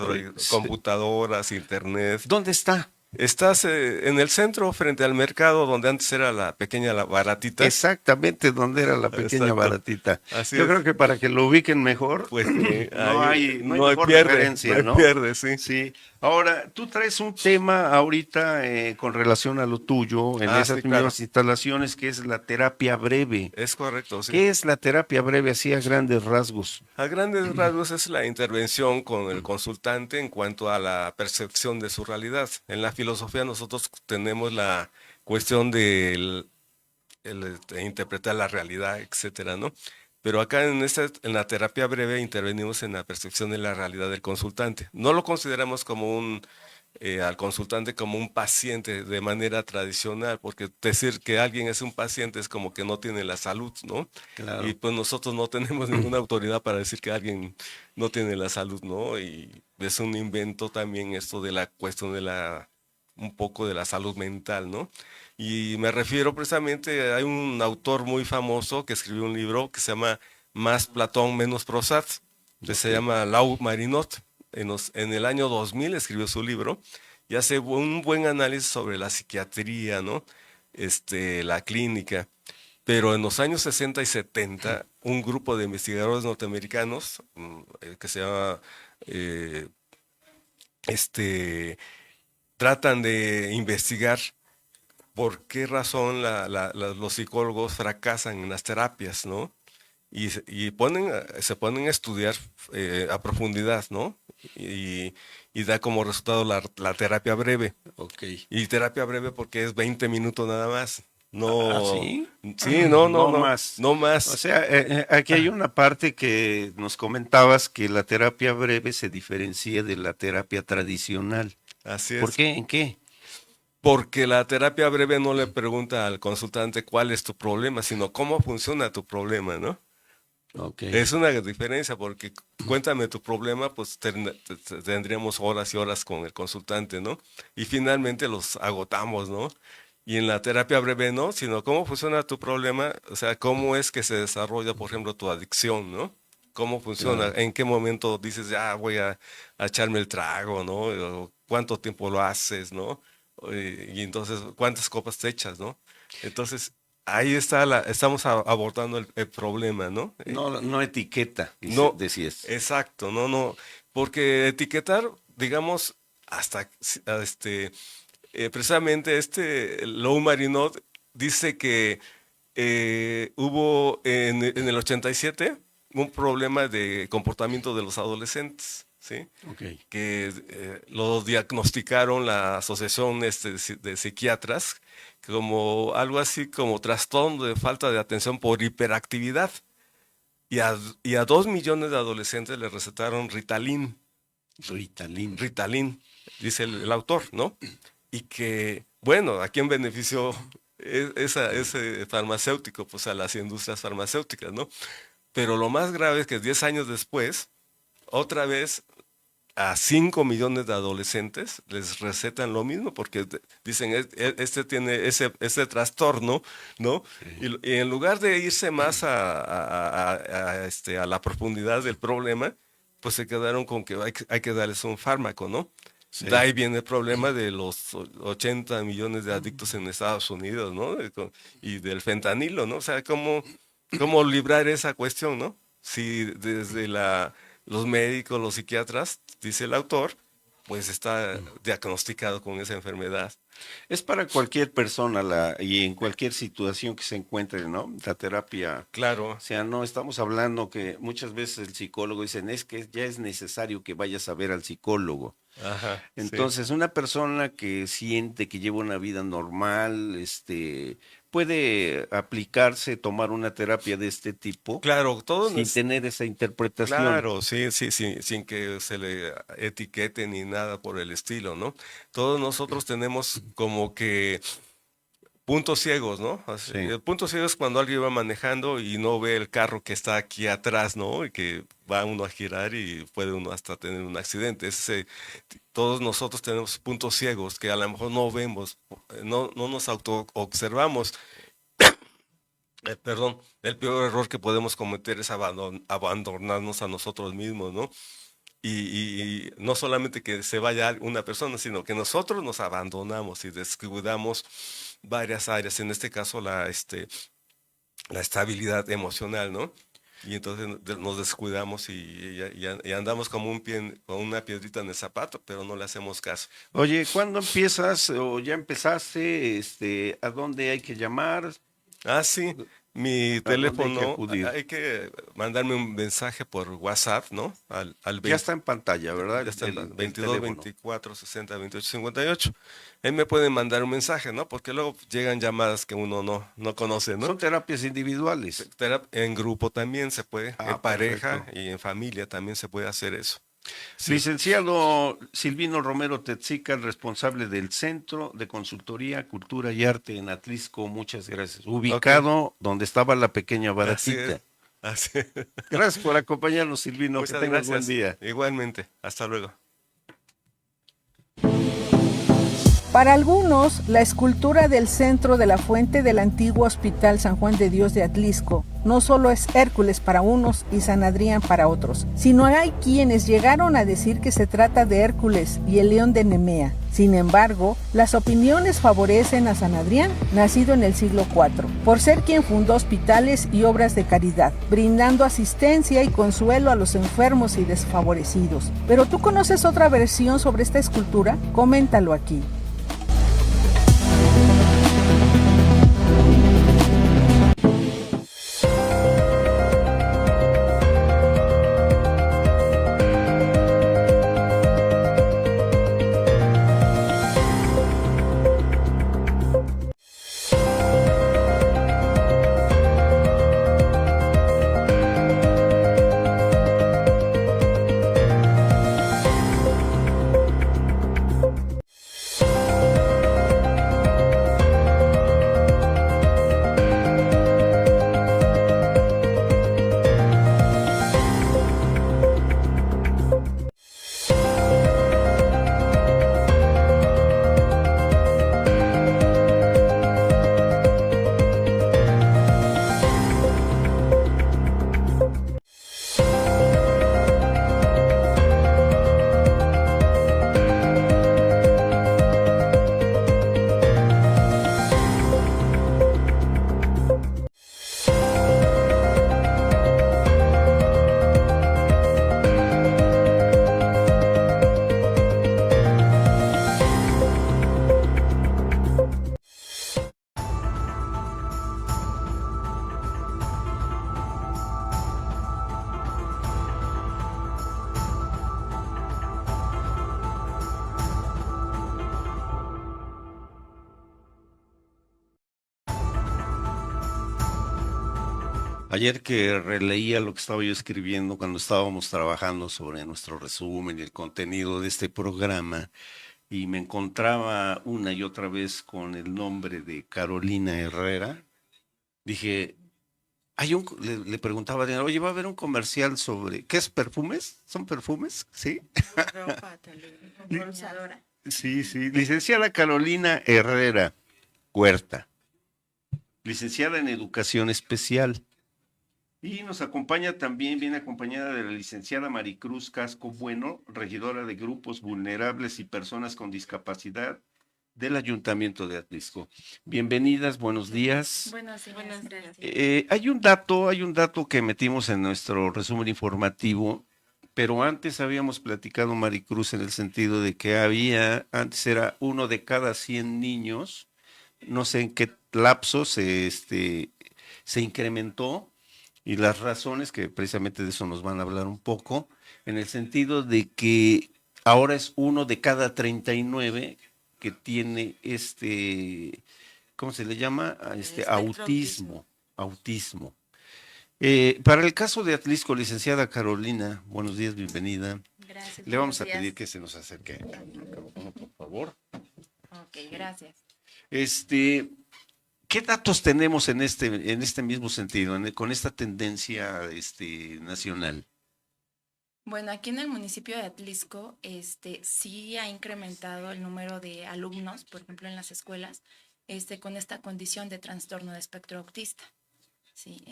computadoras, internet. ¿Dónde está? Estás en el centro, frente al mercado, donde antes era la pequeña Baratita. Exactamente, donde era la pequeña Exacto. Baratita. Así Yo es. creo que para que lo ubiquen mejor, Pues no hay mejor pierde, referencia, no hay pierde, sí. Sí. Ahora, tú traes un tema ahorita con relación a lo tuyo, en esas sí, claro. mismas instalaciones, que es la terapia breve. Es correcto, sí. ¿Qué es la terapia breve, así a grandes rasgos? A grandes rasgos es la intervención con el consultante en cuanto a la percepción de su realidad. En la filosofía nosotros tenemos la cuestión de interpretar la realidad, etcétera, ¿no? Pero acá en la terapia breve intervenimos en la percepción de la realidad del consultante. No lo consideramos como al consultante como un paciente de manera tradicional, porque decir que alguien es un paciente es como que no tiene la salud, ¿no? Claro. Y pues nosotros no tenemos ninguna autoridad para decir que alguien no tiene la salud, ¿no? Y es un invento también esto de la cuestión de un poco de la salud mental, ¿no? Y me refiero precisamente, hay un autor muy famoso que escribió un libro que se llama Más Platón, menos Prosat, que se llama Lau Marinot. En el año 2000 escribió su libro y hace un buen análisis sobre la psiquiatría, ¿no? La clínica. Pero en los años 60 y 70, un grupo de investigadores norteamericanos que se llama tratan de investigar por qué razón los psicólogos fracasan en las terapias, ¿no? Y se ponen a estudiar a profundidad, ¿no? Y da como resultado la terapia breve. Okay. Y terapia breve porque es 20 minutos nada más. No, ¿sí? Sí, no más. No más. O sea, aquí hay una parte que nos comentabas que la terapia breve se diferencia de la terapia tradicional. Así es. ¿Por qué? ¿En qué? Porque la terapia breve no le pregunta al consultante cuál es tu problema, sino cómo funciona tu problema, ¿no? Okay. Es una diferencia porque cuéntame tu problema, pues tendríamos horas y horas con el consultante, ¿no? Y finalmente los agotamos, ¿no? Y en la terapia breve no, sino cómo funciona tu problema, o sea, cómo es que se desarrolla, por ejemplo, tu adicción, ¿no? ¿Cómo funciona? Claro. ¿En qué momento dices, ya voy a echarme el trago, ¿no? O ¿cuánto tiempo lo haces, ¿no? Y entonces, ¿cuántas copas te echas, ¿no? Entonces, ahí estamos abordando el problema, ¿no? No etiqueta, No, decías. exacto, no, porque etiquetar, digamos, precisamente Lou Marinot dice que hubo en el 87 un problema de comportamiento de los adolescentes, ¿sí? Okay. Que lo diagnosticaron la Asociación de Psiquiatras como algo así como trastorno de falta de atención por hiperactividad. Y a 2 millones de adolescentes le recetaron Ritalin. Ritalin, dice el autor, ¿no? Y que, bueno, ¿a quién benefició ese farmacéutico? Pues a las industrias farmacéuticas, ¿no? Pero lo más grave es que 10 años después, otra vez a 5 millones de adolescentes les recetan lo mismo porque dicen, este tiene ese trastorno, ¿no? Sí. Y en lugar de irse más a la profundidad del problema, pues se quedaron con que hay que darles un fármaco, ¿no? Sí. De ahí viene el problema de los 80 millones de adictos en Estados Unidos, ¿no? Y del fentanilo, ¿no? O sea, ¿cómo librar esa cuestión, ¿no? Si desde los médicos, los psiquiatras, dice el autor, pues está diagnosticado con esa enfermedad. Es para cualquier persona y en cualquier situación que se encuentre, ¿no? La terapia. Claro. O sea, no estamos hablando que muchas veces el psicólogo dicen, es que ya es necesario que vayas a ver al psicólogo. Ajá, entonces, sí. Una persona que siente que lleva una vida normal, puede aplicarse, tomar una terapia de este tipo. Claro, sin tener esa interpretación. Claro, sí, sin que se le etiquete ni nada por el estilo, ¿no? Todos nosotros tenemos como que puntos ciegos, ¿no? Sí. El punto ciego es cuando alguien va manejando y no ve el carro que está aquí atrás, ¿no? Y que va uno a girar y puede uno hasta tener un accidente. Todos nosotros tenemos puntos ciegos que a lo mejor no vemos, no nos autoobservamos. Perdón, el peor error que podemos cometer es abandonarnos a nosotros mismos, ¿no? Y no solamente que se vaya una persona, sino que nosotros nos abandonamos y descuidamos varias áreas, en este caso la estabilidad emocional, ¿no? Y entonces nos descuidamos y andamos como con una piedrita en el zapato, pero no le hacemos caso. Oye, ¿cuándo empiezas o ya empezaste? ¿A dónde hay que llamar? Ah, sí. Mi teléfono, hay que mandarme un mensaje por WhatsApp, ¿no? Al ya está en pantalla, ¿verdad? Ya está en 22 24 60 28 58. Ahí me pueden mandar un mensaje, ¿no? Porque luego llegan llamadas que uno no conoce, ¿no? Son terapias individuales. En grupo también se puede, en pareja perfecto. Y en familia también se puede hacer eso. Sí. Licenciado Silvino Romero Tetzica, responsable del Centro de Consultoría, Cultura y Arte en Atlisco, muchas gracias. Ubicado donde estaba la pequeña baratita. Así es. Gracias por acompañarnos, Silvino. Muchas que tengas gracias. Buen día. Igualmente. Hasta luego. Para algunos, la escultura del centro de la fuente del antiguo Hospital San Juan de Dios de Atlisco no solo es Hércules para unos y San Adrián para otros, sino hay quienes llegaron a decir que se trata de Hércules y el león de Nemea, Sin embargo, las opiniones favorecen a San Adrián, nacido en el siglo IV, por ser quien fundó hospitales y obras de caridad, brindando asistencia y consuelo a los enfermos y desfavorecidos. ¿Pero tú conoces otra versión sobre esta escultura? Coméntalo aquí. Ayer que releía lo que estaba yo escribiendo cuando estábamos trabajando sobre nuestro resumen y el contenido de este programa, y me encontraba una y otra vez con el nombre de Carolina Herrera, dije, le preguntaba a Diana, oye, ¿va a haber un comercial sobre, qué es perfumes? ¿Son perfumes? ¿Sí? Ropa también, bronceadora. Sí, sí. Licenciada Carolina Herrera Huerta, licenciada en Educación Especial. Y nos acompaña también, viene acompañada de la licenciada Maricruz Casco Bueno, regidora de Grupos Vulnerables y Personas con Discapacidad del Ayuntamiento de Atlisco. Bienvenidas, buenos días. Buenos días. Hay un dato que metimos en nuestro resumen informativo, pero antes habíamos platicado, Maricruz, en el sentido de que antes era 1 de cada 100 niños, no sé en qué lapso se incrementó, y las razones, que precisamente de eso nos van a hablar un poco, en el sentido de que ahora es 1 de cada 39 que tiene ¿cómo se le llama? Autismo. Para el caso de Atlisco, licenciada Carolina, buenos días, bienvenida. Gracias. Le vamos a pedir que se nos acerque al micrófono, por favor. Ok, gracias. ¿Qué datos tenemos en este mismo sentido, con esta tendencia nacional? Bueno, aquí en el municipio de Atlisco, sí ha incrementado el número de alumnos, por ejemplo, en las escuelas, con esta condición de trastorno de espectro autista. Sí,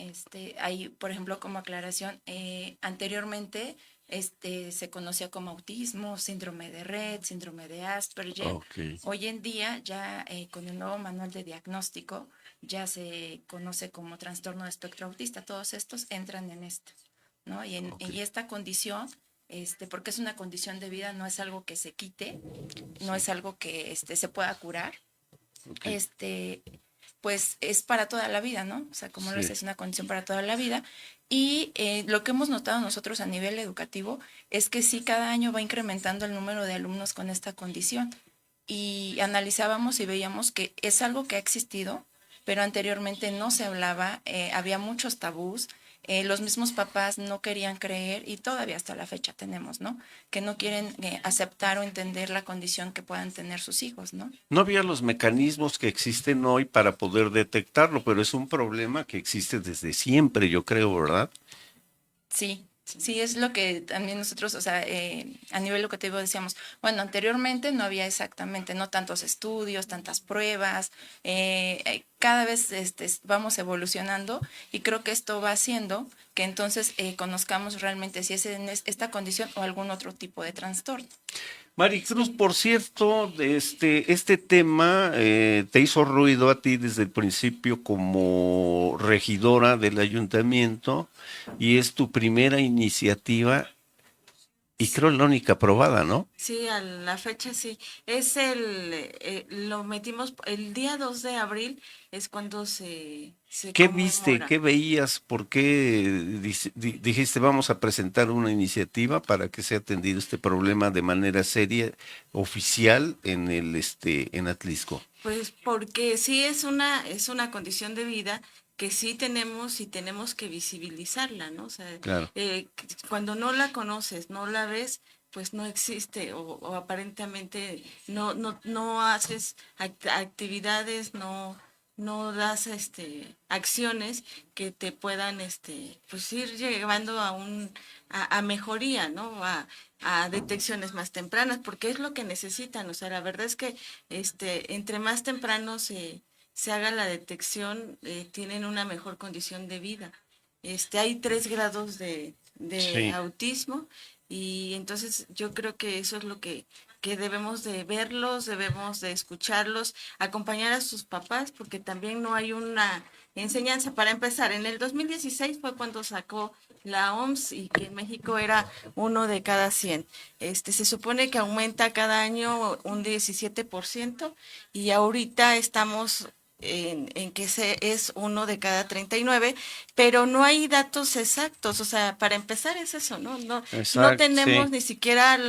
hay, por ejemplo, como aclaración, anteriormente se conocía como autismo, síndrome de Rett, síndrome de Asperger. Okay. Hoy en día ya con el nuevo manual de diagnóstico ya se conoce como trastorno de espectro autista. Todos estos entran en esto, ¿no? Y esta condición, porque es una condición de vida, no es algo que se quite, no es algo que se pueda curar. Okay. Pues es para toda la vida, ¿no? O sea, como lo es una condición para toda la vida. Y lo que hemos notado nosotros a nivel educativo es que sí, cada año va incrementando el número de alumnos con esta condición. Y analizábamos y veíamos que es algo que ha existido, pero anteriormente no se hablaba, había muchos tabús. Los mismos papás no querían creer, y todavía hasta la fecha tenemos, ¿no? Que no quieren aceptar o entender la condición que puedan tener sus hijos, ¿no? No había los mecanismos que existen hoy para poder detectarlo, pero es un problema que existe desde siempre, yo creo, ¿verdad? Sí. Sí, es lo que también nosotros, o sea, a nivel educativo decíamos, bueno, anteriormente no había exactamente, no tantos estudios, tantas pruebas, cada vez vamos evolucionando, y creo que esto va haciendo que entonces conozcamos realmente si es en esta condición o algún otro tipo de trastorno. Maricruz, por cierto, este tema te hizo ruido a ti desde el principio como regidora del ayuntamiento y es tu primera iniciativa y creo la única aprobada, ¿no? Sí, a la fecha sí. Lo metimos el día 2 de abril, es cuando se ¿Qué viste? conmemora. ¿Qué veías? ¿Por qué dijiste vamos a presentar una iniciativa para que sea atendido este problema de manera seria, oficial en Atlisco? Pues porque sí es una condición de vida que sí tenemos y tenemos que visibilizarla, ¿no? O sea, Claro. cuando no la conoces, no la ves, pues no existe o aparentemente no haces actividades, no das acciones que te puedan pues ir llevando a mejoría, ¿no? A detecciones más tempranas, porque es lo que necesitan. O sea, la verdad es que entre más temprano se haga la detección, tienen una mejor condición de vida. Hay 3 grados de Sí. autismo y entonces yo creo que eso es lo que debemos de verlos, debemos de escucharlos, acompañar a sus papás, porque también no hay una enseñanza. Para empezar, en el 2016 fue cuando sacó la OMS y que en México era 1 de cada 100. Se supone que aumenta cada año un 17% y ahorita estamos en que es 1 de cada 39, pero no hay datos exactos. O sea, para empezar es eso, ¿no? No Exacto, tenemos sí. ni siquiera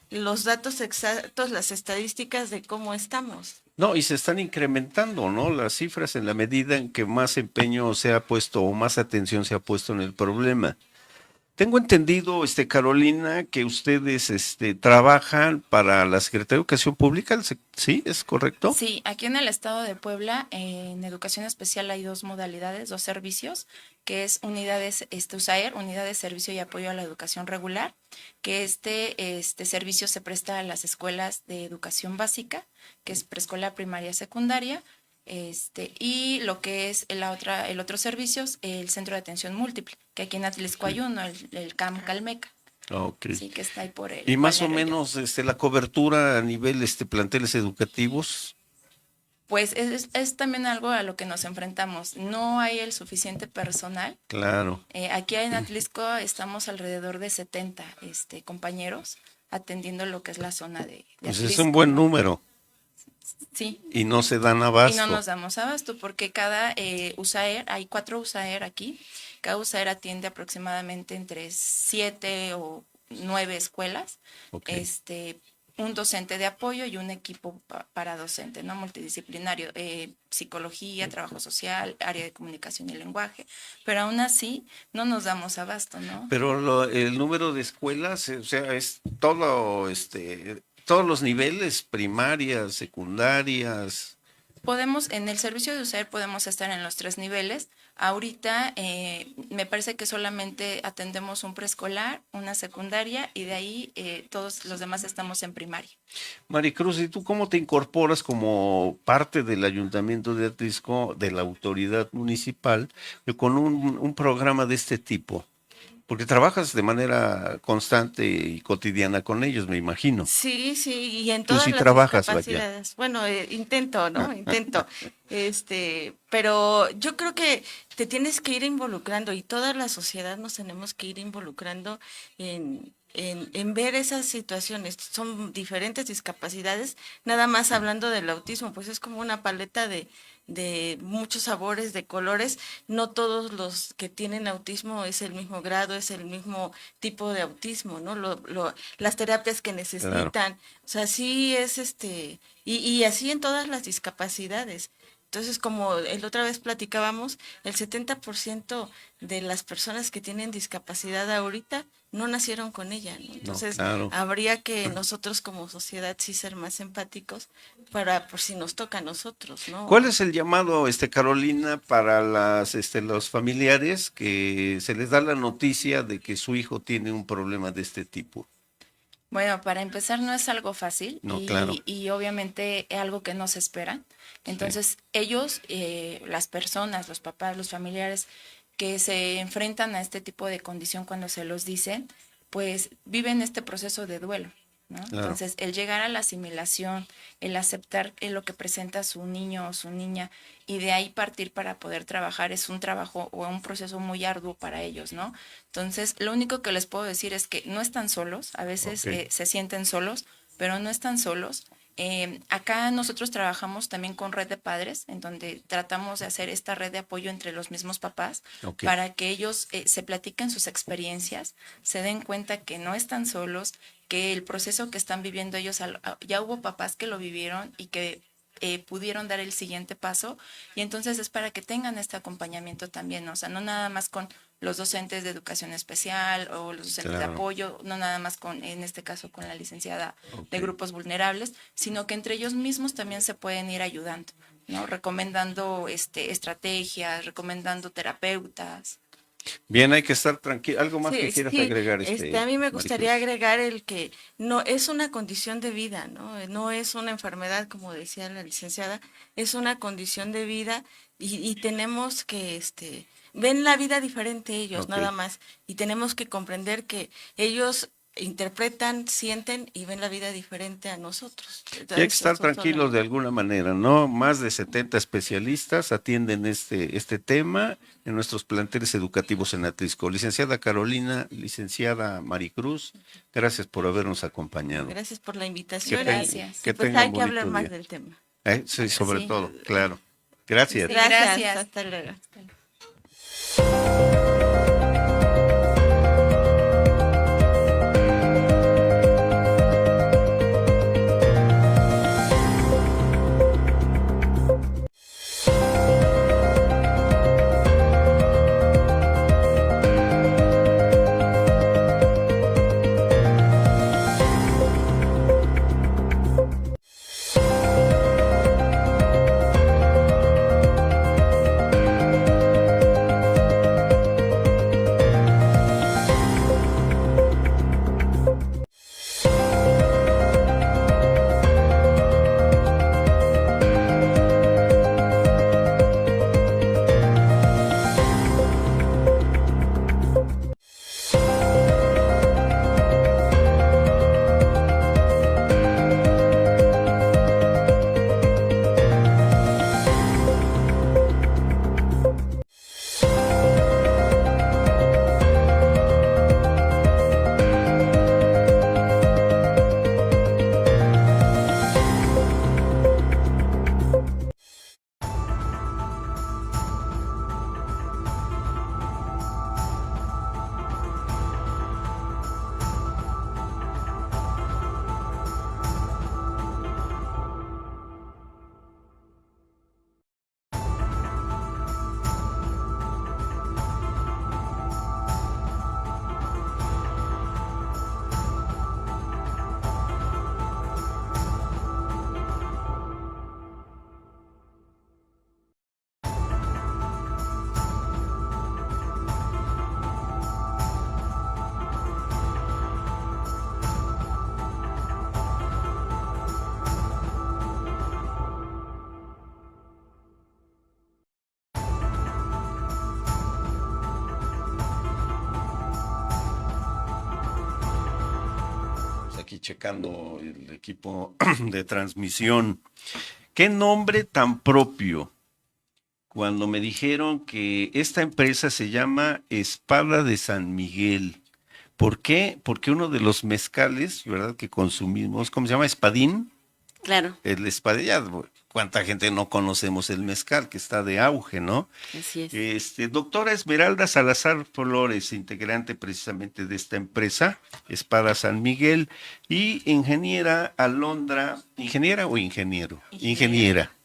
los datos exactos, las estadísticas de cómo estamos. No, y se están incrementando, ¿no? Las cifras en la medida en que más empeño se ha puesto o más atención se ha puesto en el problema. Tengo entendido, Carolina, que ustedes trabajan para la Secretaría de Educación Pública, ¿sí? ¿Es correcto? Sí, aquí en el estado de Puebla, en educación especial hay 2 modalidades, 2 servicios, que es unidades USAER, unidad de servicio y apoyo a la educación regular, que este servicio se presta a las escuelas de educación básica, que es preescolar, primaria, secundaria, y lo que es el otro servicio, el centro de atención múltiple, que aquí en Atlisco hay uno, el CAM Calmeca. Ok. Sí, que está ahí por el Y más o balneario. menos la cobertura a nivel planteles educativos. Pues es también algo a lo que nos enfrentamos. No hay el suficiente personal. Claro. Aquí en Atlisco estamos alrededor de 70 compañeros atendiendo lo que es la zona de Pues Atlisco. es un buen número. Sí. Y no se dan abasto. Y no nos damos abasto porque cada USAER, hay 4 USAER aquí, cada USAER atiende aproximadamente entre 7 o 9 escuelas, Okay. Un docente de apoyo y un equipo para docente, ¿no? Multidisciplinario, psicología, trabajo social, área de comunicación y lenguaje, pero aún así no nos damos abasto, ¿no? Pero el número de escuelas, o sea, es todo, todos los niveles, primarias, secundarias. Podemos, en el servicio de USAER podemos estar en los 3 niveles. Ahorita me parece que solamente atendemos un preescolar, una secundaria y de ahí todos los demás estamos en primaria. Maricruz, ¿y tú cómo te incorporas como parte del Ayuntamiento de Atlisco, de la autoridad municipal, con un programa de este tipo? Porque trabajas de manera constante y cotidiana con ellos, me imagino. Sí, y en Tú todas sí las trabajas, vaya. discapacidades. Bueno, intento, ¿no? Intento. Pero yo creo que te tienes que ir involucrando y toda la sociedad nos tenemos que ir involucrando en ver esas situaciones. Son diferentes discapacidades, nada más hablando del autismo, pues es como una paleta de muchos sabores, de colores. No todos los que tienen autismo es el mismo grado, es el mismo tipo de autismo, ¿no? Las terapias que necesitan, Claro. o sea, sí es y así en todas las discapacidades. Entonces, como otra vez platicábamos, el 70% de las personas que tienen discapacidad ahorita no nacieron con ella, ¿no? Entonces, claro. habría que nosotros como sociedad sí ser más empáticos por si nos toca a nosotros, ¿no? ¿Cuál es el llamado, Carolina, para los familiares que se les da la noticia de que su hijo tiene un problema de este tipo? Bueno, para empezar no es algo fácil No, claro. y obviamente es algo que no se espera. Entonces ellos, las personas, los papás, los familiares que se enfrentan a este tipo de condición cuando se los dicen, pues viven este proceso de duelo. ¿no? Claro. Entonces, el llegar a la asimilación, el aceptar lo que presenta su niño o su niña y de ahí partir para poder trabajar es un trabajo o un proceso muy arduo para ellos, ¿no? Entonces, lo único que les puedo decir es que no están solos, a veces se sienten solos, pero no están solos. Acá nosotros trabajamos también con red de padres, en donde tratamos de hacer esta red de apoyo entre los mismos papás para que ellos se platiquen sus experiencias, se den cuenta que no están solos, que el proceso que están viviendo ellos, ya hubo papás que lo vivieron y que pudieron dar el siguiente paso, y entonces es para que tengan este acompañamiento también, ¿no? O sea, no nada más con los docentes de educación especial o los docentes de apoyo, no nada más con, en este caso, con la licenciada de grupos vulnerables, sino que entre ellos mismos también se pueden ir ayudando, ¿no? Recomendando estrategias, recomendando terapeutas. Bien, hay que estar tranquilo. ¿Algo más Sí, que quieras sí, agregar? a mí me gustaría Maricruz? agregar el que no es una condición de vida, ¿no? No es una enfermedad, como decía la licenciada, es una condición de vida y tenemos que, ven la vida diferente ellos, nada más, y tenemos que comprender que ellos interpretan, sienten y ven la vida diferente a nosotros. Y hay que estar tranquilos de alguna manera, ¿no? Más de 70 especialistas atienden este tema en nuestros planteles educativos en Atlisco. Licenciada Carolina, licenciada Maricruz, gracias por habernos acompañado. Gracias por la invitación. Gracias. Que Pues tengan hay que hablar bonito más día. del tema. Sí, sobre Sí. todo, claro. Gracias. Sí, Gracias. gracias. Hasta luego. Aquí checando el equipo de transmisión. ¿Qué nombre tan propio? Cuando me dijeron que esta empresa se llama Espada de San Miguel. ¿Por qué? Porque uno de los mezcales, ¿verdad?, que consumimos, ¿cómo se llama? Espadín. Claro, El espadillado. ¿Cuánta gente no conocemos el mezcal, que está de auge, ¿no? así es. Doctora Esmeralda Salazar Flores, integrante precisamente de esta empresa, Espada San Miguel, y ingeniera Alondra, ¿ingeniera o ingeniero?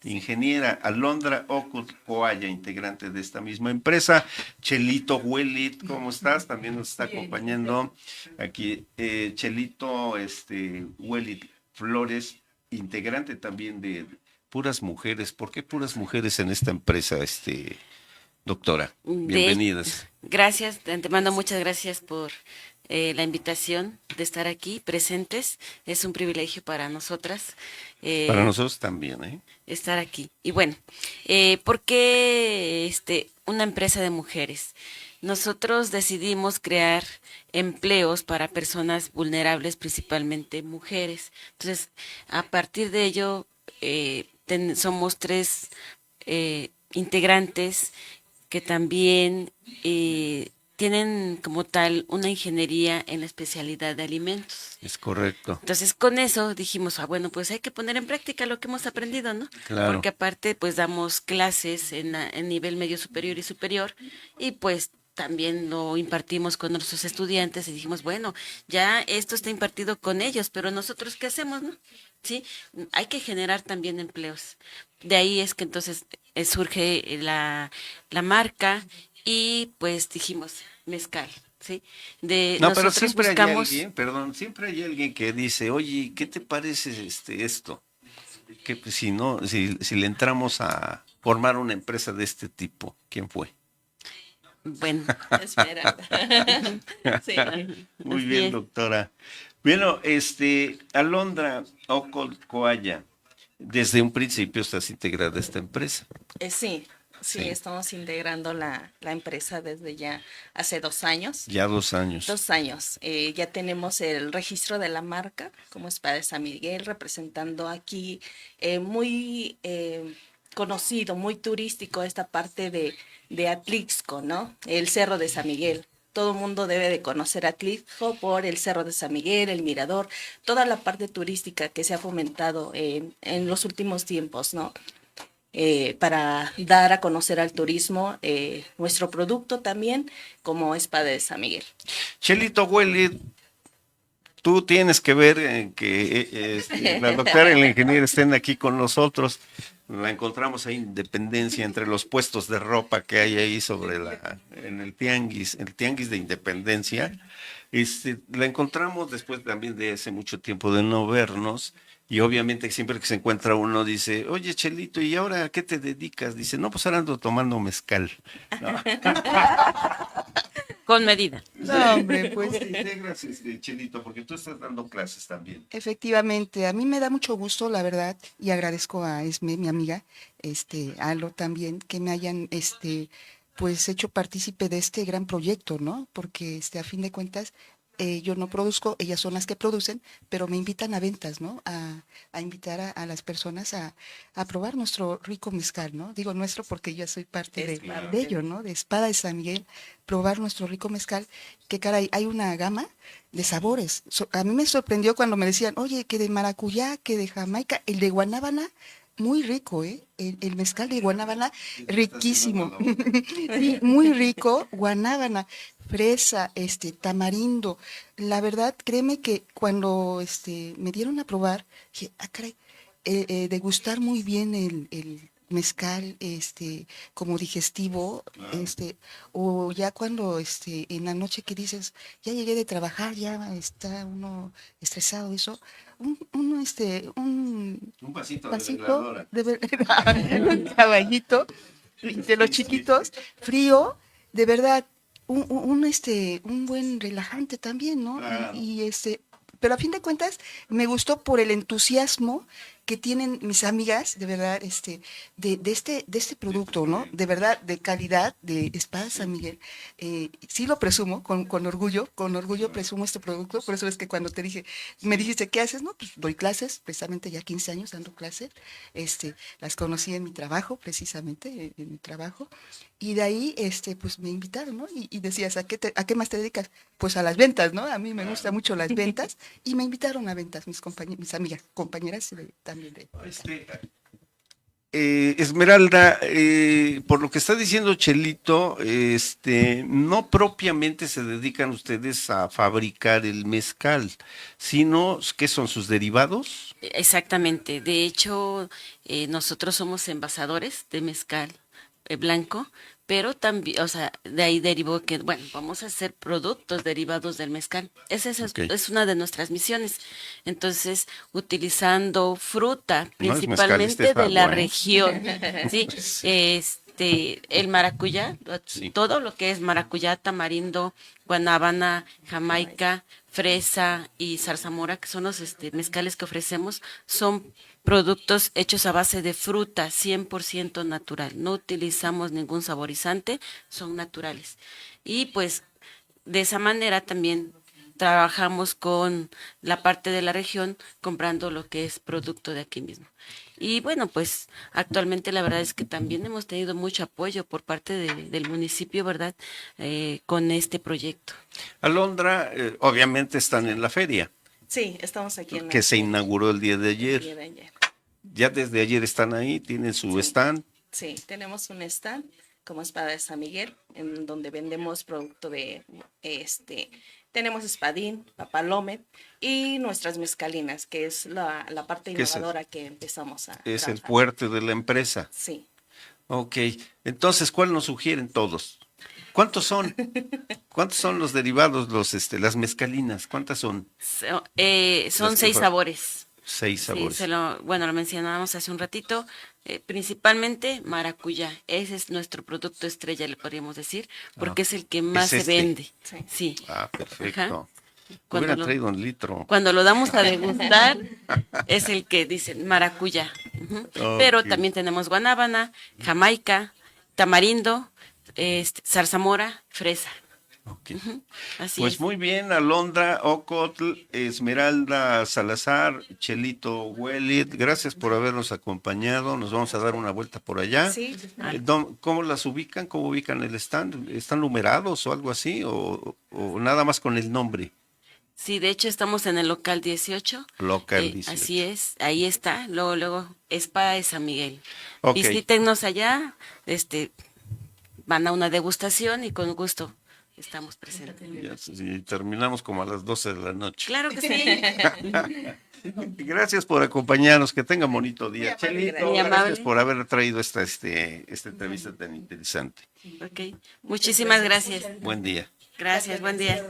Ingeniera Alondra Ocut Coaya, integrante de esta misma empresa. Chelito Huelit, ¿cómo estás? También nos está acompañando aquí Chelito Huelit Flores, integrante también de Puras Mujeres. ¿Por qué Puras Mujeres en esta empresa, doctora? Bienvenidas. Gracias, de antemano muchas gracias por la invitación de estar aquí presentes. Es un privilegio para nosotras. Para nosotros también, ¿eh? Estar aquí. Y bueno, ¿por qué una empresa de mujeres? nosotros decidimos crear empleos para personas vulnerables, principalmente mujeres. Entonces, a partir de ello, somos 3 integrantes que también tienen como tal una ingeniería en la especialidad de alimentos. Es correcto. Entonces, con eso dijimos, bueno, pues hay que poner en práctica lo que hemos aprendido, ¿no? Claro. Porque aparte, pues damos clases en nivel medio superior y superior, y pues también lo impartimos con nuestros estudiantes y dijimos, bueno, ya esto está impartido con ellos, pero nosotros ¿qué hacemos, no? Sí, hay que generar también empleos. De ahí es que entonces surge la marca y pues dijimos, mezcal, ¿sí? No, pero Nosotros siempre buscamos... hay alguien, perdón, siempre hay alguien que dice, oye, ¿qué te parece esto? Que pues, si no, si le entramos a formar una empresa de este tipo, ¿quién fue? Bueno, Espera. Sí. Muy Así bien, es. doctora. Bueno, Alondra Coalla, desde un principio estás integrada a esta empresa. Sí, Sí. estamos integrando la empresa desde ya hace 2 años. Ya 2 años. 2 años. Ya tenemos el registro de la marca como Espada de San Miguel, representando aquí muy conocido, muy turístico esta parte de Atlixco, ¿no? El Cerro de San Miguel. Todo el mundo debe de conocer Atlixco por el Cerro de San Miguel, el Mirador, toda la parte turística que se ha fomentado en los últimos tiempos, ¿no? Para dar a conocer al turismo nuestro producto también como Espada de San Miguel. Chelito Huele, tú tienes que ver que la doctora y la ingeniera estén aquí con nosotros. La encontramos ahí en Independencia, entre los puestos de ropa que hay ahí en el tianguis de Independencia. La encontramos después también de hace mucho tiempo de no vernos. Y obviamente siempre que se encuentra uno dice, oye Chelito, ¿y ahora a qué te dedicas? Dice, no, pues ahora ando tomando mezcal. ¿No? Con medida. No, hombre, pues. ¿Cómo te integras, Chelito? Porque tú estás dando clases también. Efectivamente, a mí me da mucho gusto, la verdad, y agradezco a Esme, mi amiga, Alo también, que me hayan, pues hecho partícipe de este gran proyecto, ¿no? Porque, a fin de cuentas, yo no produzco, ellas son las que producen, pero me invitan a ventas, ¿no? A invitar a las personas a probar nuestro rico mezcal, ¿no? Digo nuestro porque yo soy parte de ello, ¿no? De Espada de San Miguel, probar nuestro rico mezcal, que caray, hay una gama de sabores. A mí me sorprendió cuando me decían, oye, que de maracuyá, que de Jamaica, el de guanábana, muy rico, ¿eh? El mezcal de guanábana, riquísimo. Sí, muy rico, guanábana, fresa, tamarindo. La verdad, créeme que cuando me dieron a probar, dije, caray, degustar muy bien el mezcal, como digestivo, o ya cuando, en la noche que dices, ya llegué de trabajar, ya está uno estresado, eso, un vasito vasito un caballito de los chiquitos, frío, de verdad, un buen relajante también, ¿no? Claro. Pero a fin de cuentas me gustó por el entusiasmo que tienen mis amigas, de verdad, de este producto, ¿no? De verdad, de calidad, de Espada San Miguel. Sí lo presumo, con orgullo presumo este producto, por eso es que cuando me dijiste, ¿qué haces? No, pues doy clases, precisamente ya 15 años dando clases, las conocí en mi trabajo, precisamente, en mi trabajo, y de ahí, pues me invitaron, ¿no? Y decías, ¿a qué más te dedicas? Pues a las ventas, ¿no? A mí me gustan mucho las ventas, y me invitaron a ventas mis amigas, compañeras también de... Esmeralda, por lo que está diciendo Chelito, no propiamente se dedican ustedes a fabricar el mezcal, sino ¿qué son sus derivados? Exactamente. De hecho, nosotros somos envasadores de mezcal blanco, pero también, o sea, de ahí derivó que, bueno, vamos a hacer productos derivados del mezcal. Es una de nuestras misiones. Entonces, utilizando fruta, principalmente de la región, ¿sí? El maracuyá, todo lo que es maracuyá, tamarindo, guanábana, jamaica, fresa y zarzamora, que son los mezcales que ofrecemos, son productos hechos a base de fruta, 100% natural. No utilizamos ningún saborizante, son naturales. y pues de esa manera también trabajamos con la parte de la región comprando lo que es producto de aquí mismo. Y bueno, pues actualmente la verdad es que también hemos tenido mucho apoyo por parte del municipio, ¿verdad? Con este proyecto. Alondra, obviamente están en la feria. Sí, estamos aquí en la Que se feria. inauguró el día de ayer. El día de ayer. Ya desde ayer están ahí, tienen su stand. Sí, tenemos un stand como Espada de San Miguel, en donde vendemos producto de tenemos espadín, papalomet y nuestras mezcalinas, que es la parte ¿Qué es innovadora que empezamos a Es el trabajar. fuerte de la empresa. Sí. Ok, entonces, ¿cuál nos sugieren todos? ¿Cuántos son? ¿Cuántos son los derivados, las mezcalinas? ¿Cuántas son? Son Las que 6 fa- sabores. 6 sabores. Sí, bueno, lo mencionábamos hace un ratito, principalmente maracuyá. Ese es nuestro producto estrella, le podríamos decir, porque es el que más ¿Es se vende. Sí. Sí. Ah, perfecto. Ajá. Hubiera traído un litro. Cuando lo damos a degustar, es el que dicen maracuyá. Ujú. Pero Ok. también tenemos guanábana, jamaica, tamarindo, zarzamora, fresa. Ujú. Así Pues es. muy bien, Alondra Ocotl, Esmeralda Salazar, Chelito Huelit, gracias por habernos acompañado. Nos vamos a dar una vuelta por allá. Sí. ¿Cómo las ubican? ¿Cómo ubican el stand? ¿Están numerados o algo así? ¿O nada más con el nombre? Sí, de hecho estamos en el local 18. Local 18. Así es, ahí está. Luego, Espada de San Miguel. Ok. Visítenos allá, van a una degustación y con gusto estamos presentes. Ya, sí, terminamos como a las 12 de la noche. Claro que sí. Gracias por acompañarnos, que tengan bonito día. Chelito, Muy gracias amable. por haber traído esta entrevista tan interesante. Ok, muchísimas gracias. Buen día. Gracias, buen día.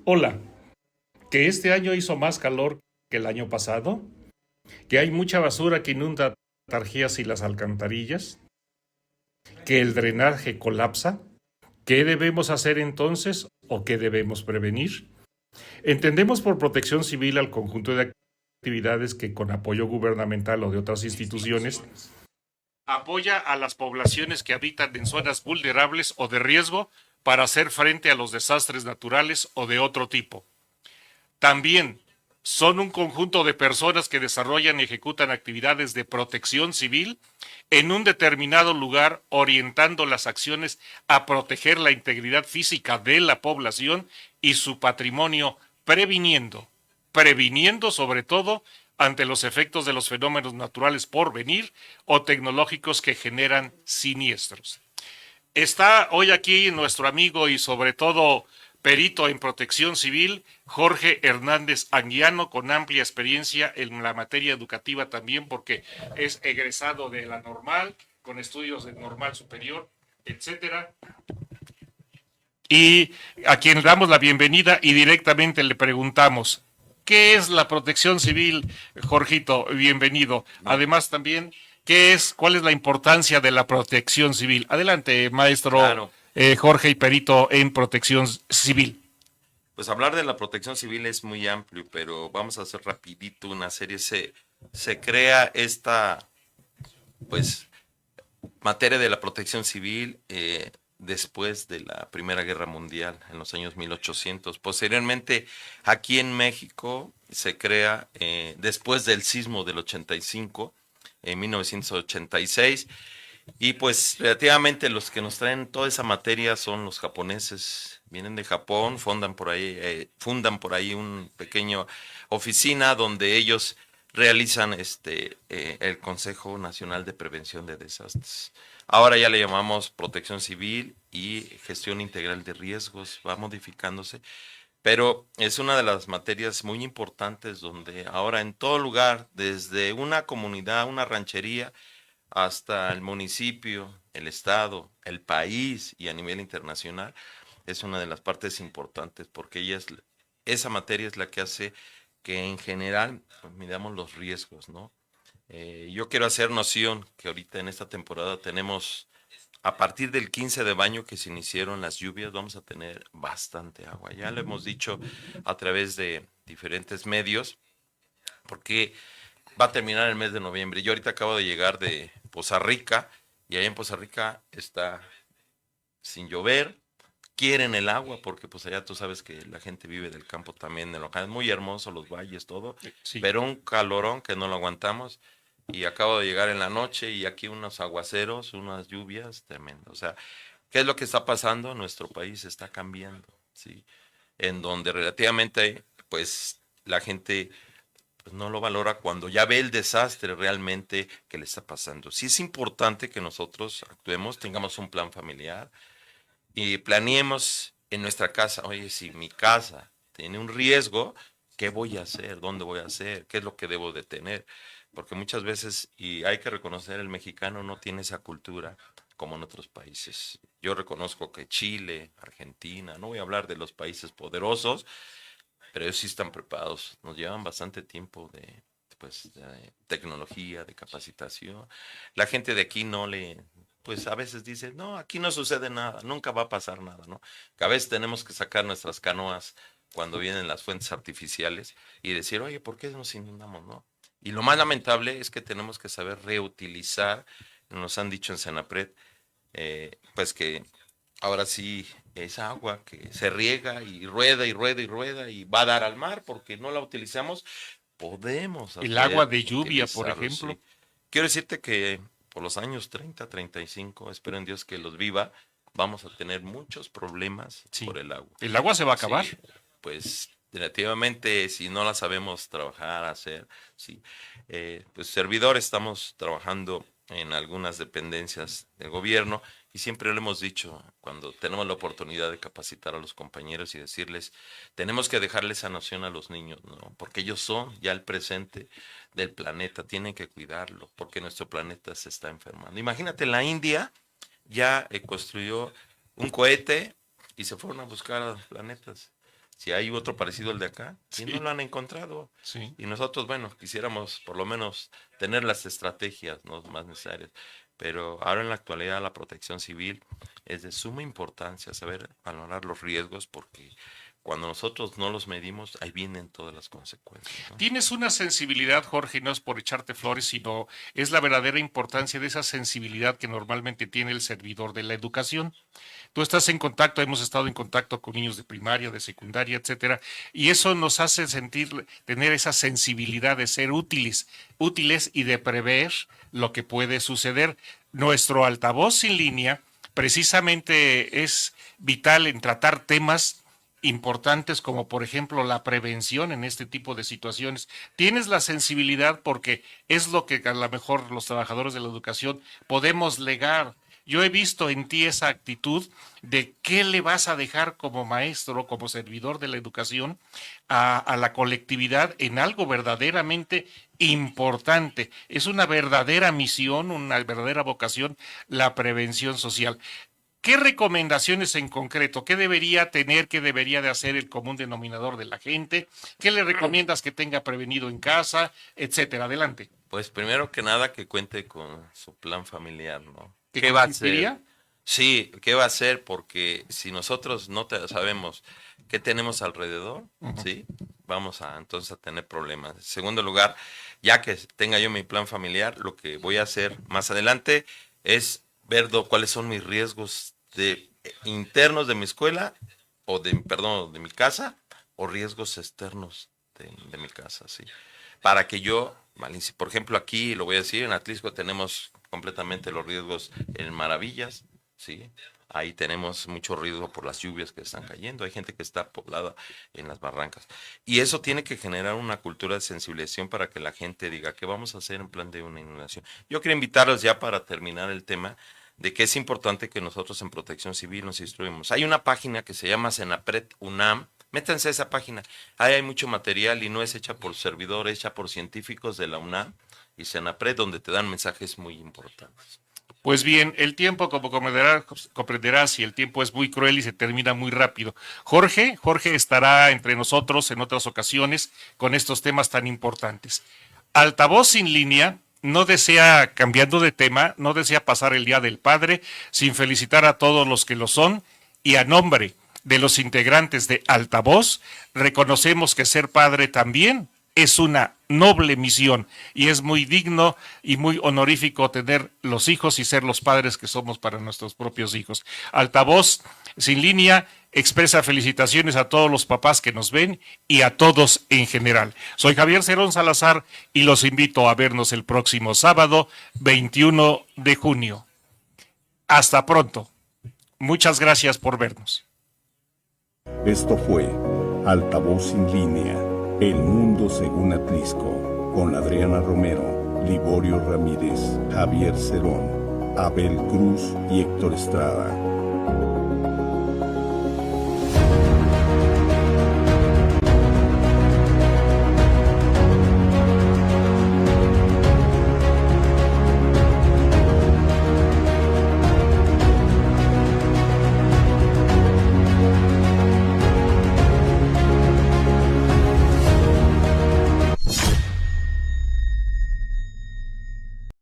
Hola, que este año hizo más calor que el año pasado, que hay mucha basura que inunda Tarjías y las alcantarillas, que el drenaje colapsa. ¿Qué debemos hacer entonces o qué debemos prevenir? Entendemos por protección civil al conjunto de actividades que con apoyo gubernamental o de otras instituciones apoya a las poblaciones que habitan en zonas vulnerables o de riesgo para hacer frente a los desastres naturales o de otro tipo. También son un conjunto de personas que desarrollan y ejecutan actividades de protección civil en un determinado lugar, orientando las acciones a proteger la integridad física de la población y su patrimonio, previniendo sobre todo ante los efectos de los fenómenos naturales por venir o tecnológicos que generan siniestros. Está hoy aquí nuestro amigo y sobre todo perito en protección civil, Jorge Hernández Anguiano, con amplia experiencia en la materia educativa también, porque es egresado de la normal, con estudios de normal superior, etcétera. Y a quien damos la bienvenida y directamente le preguntamos, ¿qué es la protección civil, Jorgito? Bienvenido. Además también, ¿Cuál es la importancia de la protección civil? Adelante, maestro. Claro. Jorge y perito en protección civil. Pues hablar de la protección civil es muy amplio, pero vamos a hacer rapidito una serie. Se crea esta, pues, materia de la protección civil después de la Primera Guerra Mundial, en los años 1800. Posteriormente, aquí en México se crea después del sismo del 85, en 1986, y pues relativamente los que nos traen toda esa materia son los japoneses. Vienen de Japón, fundan por ahí un pequeño oficina donde ellos realizan el Consejo Nacional de Prevención de Desastres. Ahora ya le llamamos Protección Civil y Gestión Integral de Riesgos, va modificándose, pero es una de las materias muy importantes donde ahora en todo lugar, desde una comunidad, una ranchería, hasta el municipio, el estado, el país y a nivel internacional, es una de las partes importantes porque esa materia es la que hace que en general pues, midamos los riesgos, ¿no? Yo quiero hacer noción que ahorita en esta temporada tenemos, a partir del 15 de mayo que se iniciaron las lluvias, vamos a tener bastante agua. Ya lo hemos dicho a través de diferentes medios, porque va a terminar el mes de noviembre. Yo ahorita acabo de llegar de Poza Rica y allá en Poza Rica está sin llover. Quieren el agua porque pues allá tú sabes que la gente vive del campo también, en local. Es muy hermoso los valles, todo, Sí. pero un calorón que no lo aguantamos. Y acabo de llegar en la noche y aquí unos aguaceros, unas lluvias tremendas. O sea, ¿qué es lo que está pasando? Nuestro país está cambiando, ¿sí? En donde relativamente, pues, la gente pues, no lo valora cuando ya ve el desastre realmente que le está pasando. Sí es importante que nosotros actuemos, tengamos un plan familiar y planeemos en nuestra casa. Oye, si mi casa tiene un riesgo, ¿qué voy a hacer? ¿Dónde voy a hacer? ¿Qué es lo que debo de tener? Porque muchas veces, y hay que reconocer, el mexicano no tiene esa cultura como en otros países. Yo reconozco que Chile, Argentina, no voy a hablar de los países poderosos, pero ellos sí están preparados. Nos llevan bastante tiempo de tecnología, de capacitación. La gente de aquí pues a veces dice, no, aquí no sucede nada, nunca va a pasar nada, ¿no? Que a veces tenemos que sacar nuestras canoas cuando vienen las fuentes artificiales y decir, oye, ¿por qué nos inundamos, no? Y lo más lamentable es que tenemos que saber reutilizar, nos han dicho en Senapred, pues que ahora sí esa agua que se riega y rueda y rueda y rueda y va a dar al mar porque no la utilizamos, podemos El agua de lluvia, por ejemplo. Sí. Quiero decirte que por los años 30, 35, espero en Dios que los viva, vamos a tener muchos problemas por el agua. El agua se va a acabar. Sí, pues relativamente si no la sabemos trabajar, hacer, sí. Pues servidor estamos trabajando en algunas dependencias del gobierno y siempre lo hemos dicho cuando tenemos la oportunidad de capacitar a los compañeros y decirles, tenemos que dejarles esa noción a los niños, ¿no? Porque ellos son ya el presente del planeta, tienen que cuidarlo porque nuestro planeta se está enfermando. Imagínate, la India ya construyó un cohete y se fueron a buscar planetas. Si hay otro parecido al de acá, y no lo han encontrado. Sí. Y nosotros, bueno, quisiéramos por lo menos tener las estrategias, ¿no?, más necesarias. Pero ahora en la actualidad la protección civil es de suma importancia saber valorar los riesgos porque cuando nosotros no los medimos, ahí vienen todas las consecuencias, ¿no? Tienes una sensibilidad, Jorge, no es por echarte flores, sino es la verdadera importancia de esa sensibilidad que normalmente tiene el servidor de la educación. Tú estás en contacto, hemos estado en contacto con niños de primaria, de secundaria, etcétera, y eso nos hace tener esa sensibilidad de ser útiles y de prever lo que puede suceder. Nuestro altavoz en línea precisamente es vital en tratar temas importantes como por ejemplo la prevención en este tipo de situaciones. Tienes la sensibilidad porque es lo que a lo mejor los trabajadores de la educación podemos legar. Yo he visto en ti esa actitud de qué le vas a dejar como maestro, como servidor de la educación a la colectividad en algo verdaderamente importante. Es una verdadera misión, una verdadera vocación, la prevención social. ¿Qué recomendaciones en concreto? ¿Qué debería tener, qué debería de hacer el común denominador de la gente? ¿Qué le recomiendas que tenga prevenido en casa, etcétera? Adelante. Pues primero que nada que cuente con su plan familiar, ¿no? ¿Qué va a consistiría? hacer? Sí, ¿qué va a hacer? Porque si nosotros no sabemos qué tenemos alrededor, ¿sí? Vamos a entonces a tener problemas. En segundo lugar, ya que tenga yo mi plan familiar, lo que voy a hacer más adelante es ver cuáles son mis riesgos internos de mi escuela, o de mi casa, o riesgos externos de mi casa, ¿sí? Para que yo, por ejemplo, aquí, lo voy a decir, en Atlisco tenemos completamente los riesgos en Maravillas, ¿sí? Ahí tenemos mucho riesgo por las lluvias que están cayendo, hay gente que está poblada en las barrancas. Y eso tiene que generar una cultura de sensibilización para que la gente diga, ¿qué vamos a hacer en plan de una inundación? Yo quiero invitarlos ya para terminar el tema, de que es importante que nosotros en Protección Civil nos instruimos. Hay una página que se llama Senapred UNAM, métanse a esa página, ahí hay mucho material y no es hecha por servidores, hecha por científicos de la UNAM y Senapred, donde te dan mensajes muy importantes. Pues bien, el tiempo, como comprenderás, y el tiempo es muy cruel y se termina muy rápido. Jorge estará entre nosotros en otras ocasiones con estos temas tan importantes. Altavoz sin línea no desea, cambiando de tema, no desea pasar el Día del Padre sin felicitar a todos los que lo son, y a nombre de los integrantes de Altavoz, reconocemos que ser padre también es una noble misión y es muy digno y muy honorífico tener los hijos y ser los padres que somos para nuestros propios hijos. Altavoz sin línea expresa felicitaciones a todos los papás que nos ven y a todos en general. Soy Javier Cerón Salazar y los invito a vernos el próximo sábado 21 de junio. Hasta pronto. Muchas gracias por vernos. Esto fue Altavoz sin línea, El Mundo según Atlisco, con Adriana Romero, Liborio Ramírez, Javier Cerón, Abel Cruz y Héctor Estrada.